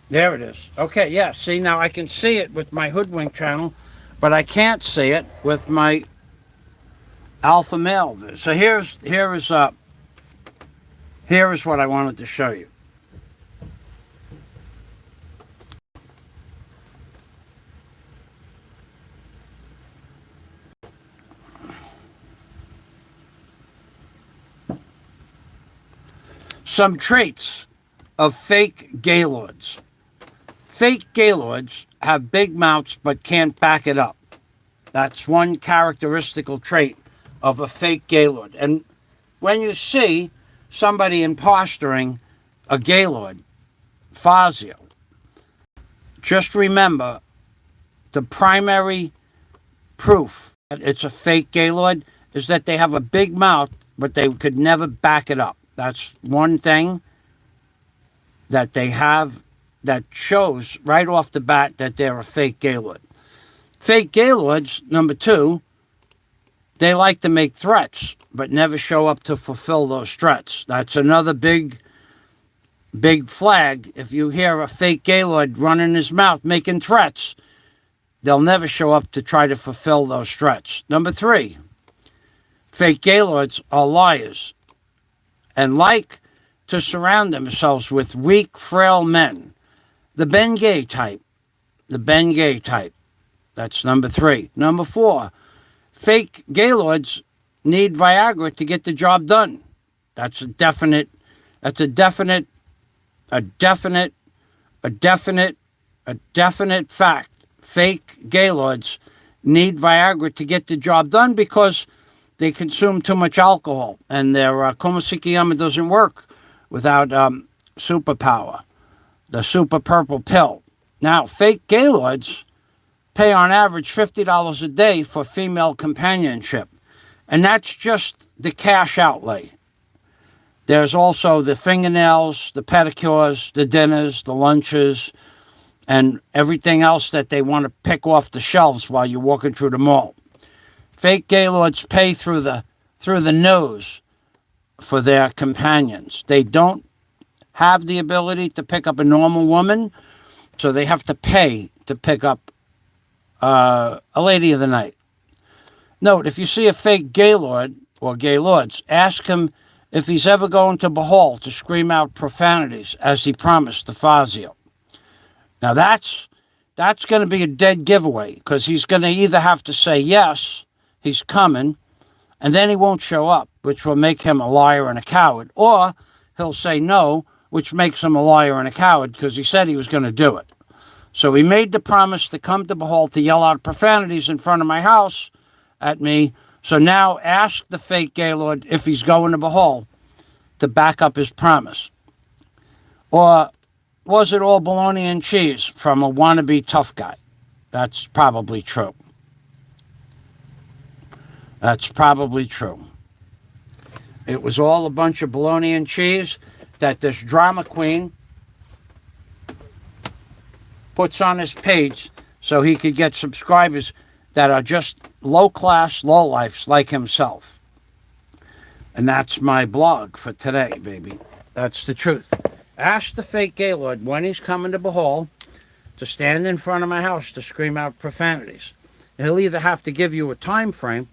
S1: There it is. Okay, yeah, see, now I can see it with my Hoodwink channel, but I can't see it with my Alpha Male. So here is what I wanted to show you. Some traits of fake Gaylords. Fake Gaylords have big mouths but can't back it up. That's one characteristical trait of a fake Gaylord. And when you see somebody impostoring a Gaylord Fazio, just remember the primary proof that it's a fake Gaylord is that they have a big mouth, but they could never back it up. That's one thing that they have that shows right off the bat that they're a fake Gaylord. Fake Gaylords, number 2, they like to make threats, but never show up to fulfill those threats. That's another big flag. If you hear a fake Gaylord running his mouth making threats, they'll never show up to try to fulfill those threats. Number 3, fake Gaylords are liars and like to surround themselves with weak, frail men. The Ben Gay type. That's number 3. Number 4, fake Gaylords need Viagra to get the job done. That's a definite fact. Fake Gaylords need Viagra to get the job done because they consume too much alcohol, and their Komasikiyama doesn't work without superpower, the super purple pill. Now, fake gaylords pay on average $50 a day for female companionship, and that's just the cash outlay. There's also the fingernails, the pedicures, the dinners, the lunches, and everything else that they want to pick off the shelves while you're walking through the mall. Fake gaylords pay through the nose for their companions. They don't have the ability to pick up a normal woman, so they have to pay to pick up a lady of the night. Note, if you see a fake gaylord or gaylords, ask him if he's ever going to Bahal to scream out profanities as he promised the FAZIO. Now that's going to be a dead giveaway, because he's going to either have to say yes, he's coming, and then he won't show up, which will make him a liar and a coward, or he'll say no, which makes him a liar and a coward because he said he was going to do it. So he made the promise to come to Bahal to yell out profanities in front of my house at me. So now ask the fake gaylord if he's going to Bahal to back up his promise. Or was it all bologna and cheese from a wannabe tough guy? That's probably true. That's probably true. It was all a bunch of bologna and cheese that this drama queen puts on his page so he could get subscribers that are just low-class lowlifes like himself. And that's my blog for today, baby. That's the truth. Ask the fake gaylord when he's coming to Bahal to stand in front of my house to scream out profanities. He'll either have to give you a time frame,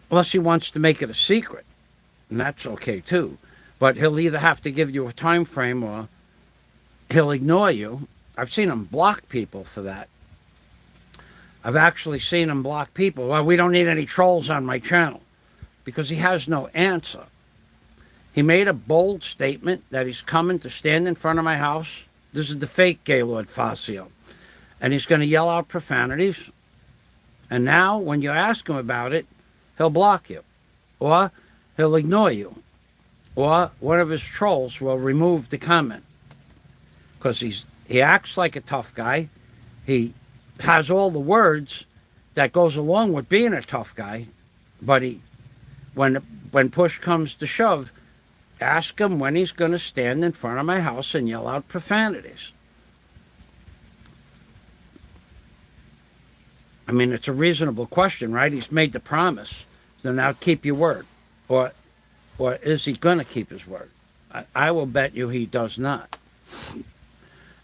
S1: unless he wants to make it a secret, and that's okay too. But he'll either have to give you a time frame or he'll ignore you. I've seen him block people for that. I've actually seen him block people. Well, we don't need any trolls on my channel, because he has no answer. He made a bold statement that he's coming to stand in front of my house. This is the fake Gaylord FAZIO. And he's going to yell out profanities. And now, when you ask him about it, he'll block you. Or he'll ignore you. Or one of his trolls will remove the comment. Because he acts like a tough guy. He has all the words that goes along with being a tough guy. But when push comes to shove, ask him when he's going to stand in front of my house and yell out profanities. I mean, it's a reasonable question, right? He's made the promise. So now keep your word. Or is he going to keep his word? I will bet you he does not.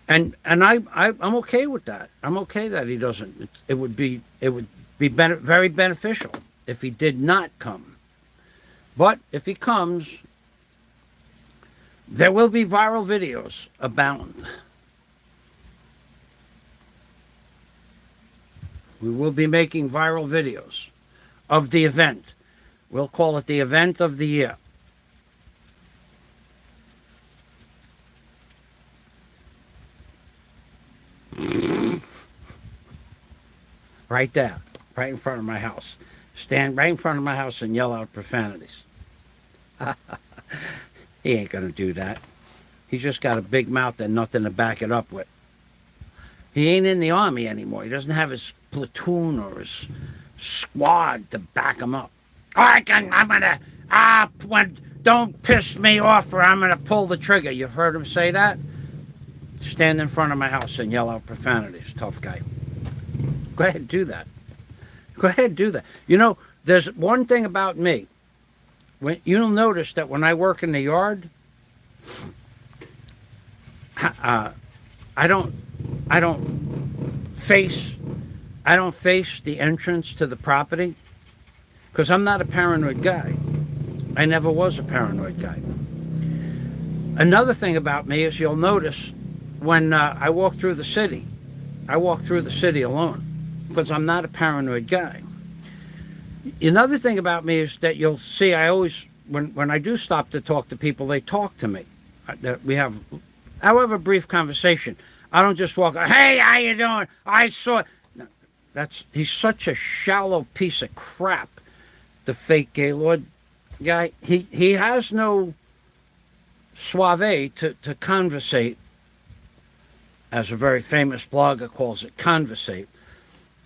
S1: And I'm okay with that. I'm okay that he doesn't. It would be very beneficial if he did not come. But if he comes, there will be viral videos abound. We will be making viral videos of the event. We'll call it the event of the year. Right there, right in front of my house. Stand right in front of my house and yell out profanities. He ain't gonna do that. He's just got a big mouth and nothing to back it up with. He ain't in the army anymore. He doesn't have his platoon or his squad to back him up. Don't piss me off or I'm gonna pull the trigger. You've heard him say that? Stand in front of my house and yell out profanities, tough guy. Go ahead, do that. Go ahead, do that. You know, there's one thing about me. You'll notice that when I work in the yard, I don't face the entrance to the property, because I'm not a paranoid guy. I never was a paranoid guy. Another thing about me is you'll notice when I walk through the city, I walk through the city alone, because I'm not a paranoid guy. Another thing about me is that you'll see I always, when I do stop to talk to people, they talk to me. We have, however brief conversation. I don't just walk, hey, how you doing? I saw... No, he's such a shallow piece of crap the fake Gaylord guy, he has no suave to conversate, as a very famous blogger calls it, conversate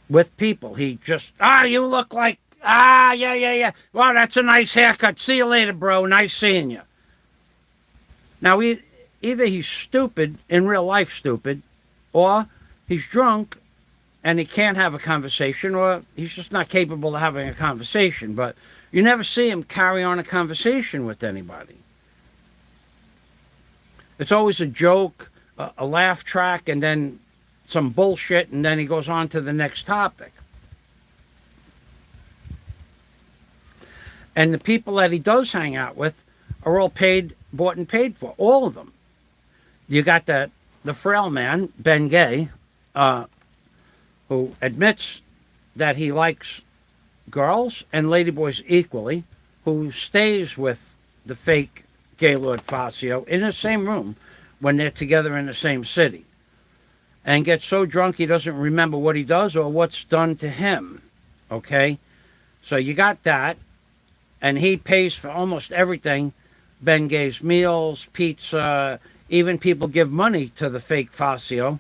S1: with people. He just, you look like, yeah. Well, that's a nice haircut. See you later, bro. Nice seeing you. Now, either he's stupid, in real life stupid, or he's drunk and he can't have a conversation, or he's just not capable of having a conversation. But you never see him carry on a conversation with anybody. It's always a joke, a laugh track, and then some bullshit, and then he goes on to the next topic. And the people that he does hang out with are all paid, bought and paid for, all of them. You got the frail man, Ben Gay, who admits that he likes girls and ladyboys equally, who stays with the fake Gaylord FAZIO in the same room when they're together in the same city, and gets so drunk he doesn't remember what he does or what's done to him. Okay? So you got that, and he pays for almost everything. Ben Gay's meals, pizza, even people give money to the fake FAZIO,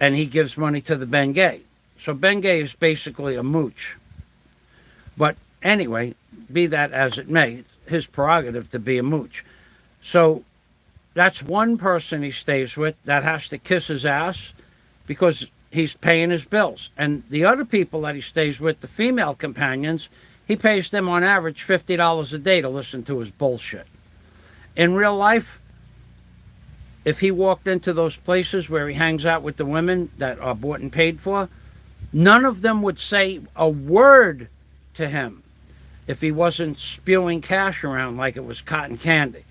S1: and he gives money to the Ben Gay. So Ben Gay is basically a mooch. But anyway, be that as it may, it's his prerogative to be a mooch. So that's one person he stays with that has to kiss his ass because he's paying his bills. And the other people that he stays with, the female companions, he pays them on average $50 a day to listen to his bullshit. In real life, if he walked into those places where he hangs out with the women that are bought and paid for, none of them would say a word to him if he wasn't spewing cash around like it was cotton candy.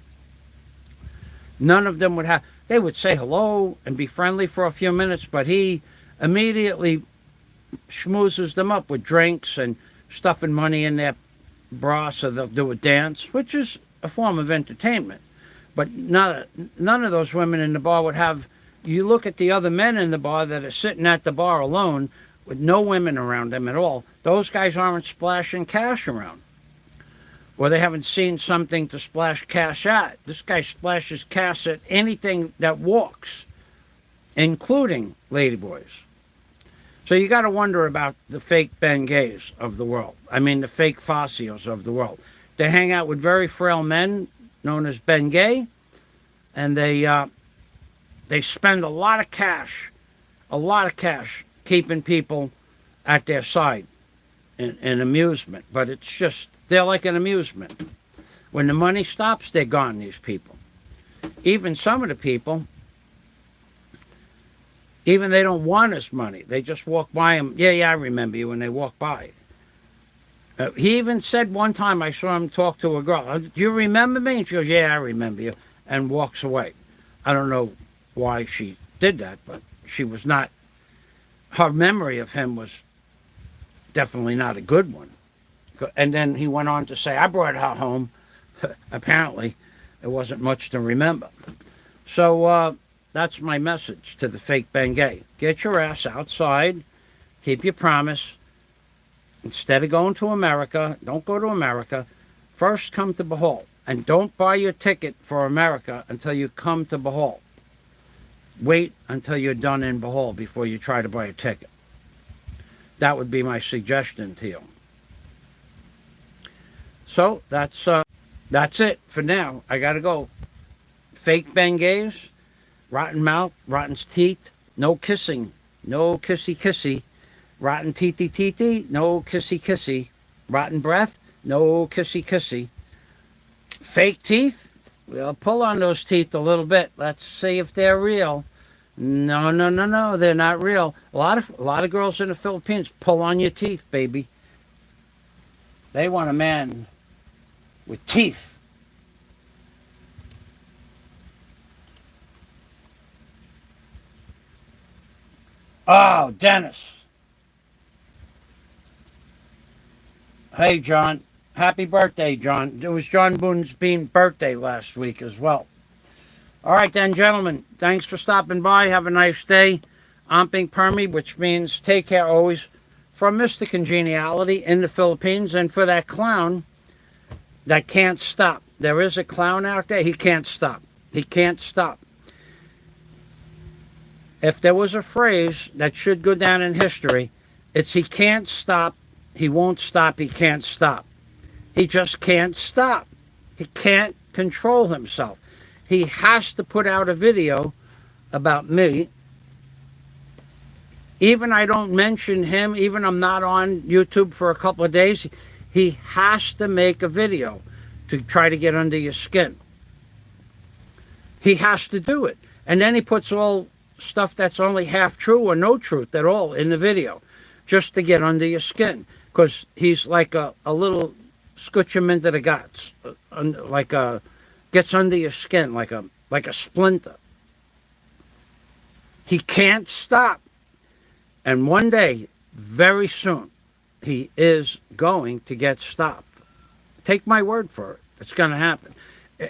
S1: None of them would have, they would say hello and be friendly for a few minutes, but he immediately schmoozes them up with drinks and stuffing money in their bra so they'll do a dance, which is a form of entertainment. But none of those women in the bar would have, you look at the other men in the bar that are sitting at the bar alone with no women around them at all, those guys aren't splashing cash around. Or they haven't seen something to splash cash at. This guy splashes cash at anything that walks, including ladyboys. So you got to wonder about the fake Ben Gays of the world. I mean, the fake FAZIOs of the world. They hang out with very frail men known as Ben Gay, and they spend a lot of cash keeping people at their side in amusement. But it's just, they're like an amusement. When the money stops, they're gone, these people. Even some of the people, even they don't want his money. They just walk by him. Yeah, I remember you, when they walk by. He even said one time, I saw him talk to a girl, do you remember me? And she goes, yeah, I remember you, and walks away. I don't know why she did that, but she was not, her memory of him was definitely not a good one. And then he went on to say, I brought her home. Apparently, it wasn't much to remember. So that's my message to the fake Ben Gay. Get your ass outside. Keep your promise. Instead of going to America, don't go to America. First, come to Bohol. And don't buy your ticket for America until you come to Bohol. Wait until you're done in Bohol before you try to buy a ticket. That would be my suggestion to you. So that's it for now. I gotta go. Fake Ben Gays, rotten mouth, rotten teeth, no kissing, no kissy. Rotten teethy, no kissy. Rotten breath, no kissy. Fake teeth, we'll pull on those teeth a little bit. Let's see if they're real. No, they're not real. A lot of girls in the Philippines pull on your teeth, baby. They want a man with teeth. Oh, Dennis. Hey, John. Happy birthday, John. It was John Boone's birthday last week as well. All right, then, gentlemen. Thanks for stopping by. Have a nice day. Amping Permi, which means take care always. from Mr. Congeniality in the Philippines, and for that clown that can't stop. There is a clown out there, he can't stop. He can't stop. If there was a phrase that should go down in history, it's he can't stop, he won't stop, he can't stop. He just can't stop. He can't control himself. He has to put out a video about me. Even I don't mention him, even I'm not on YouTube for a couple of days, he has to make a video to try to get under your skin. He has to do it. And then he puts all stuff that's only half true or no truth at all in the video just to get under your skin. Because he's like a little scooch him into the guts, gets under your skin like a splinter. He can't stop. And one day, very soon, he is going to get stopped. Take my word for it. It's going to happen.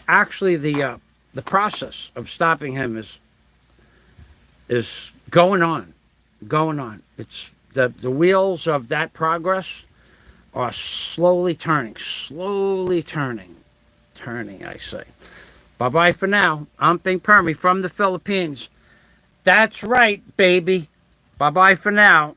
S1: Actually, the process of stopping him is going on. It's the wheels of that progress are slowly turning, I say. Bye-bye for now. I'm Pink Permy from the Philippines. That's right, baby. Bye-bye for now.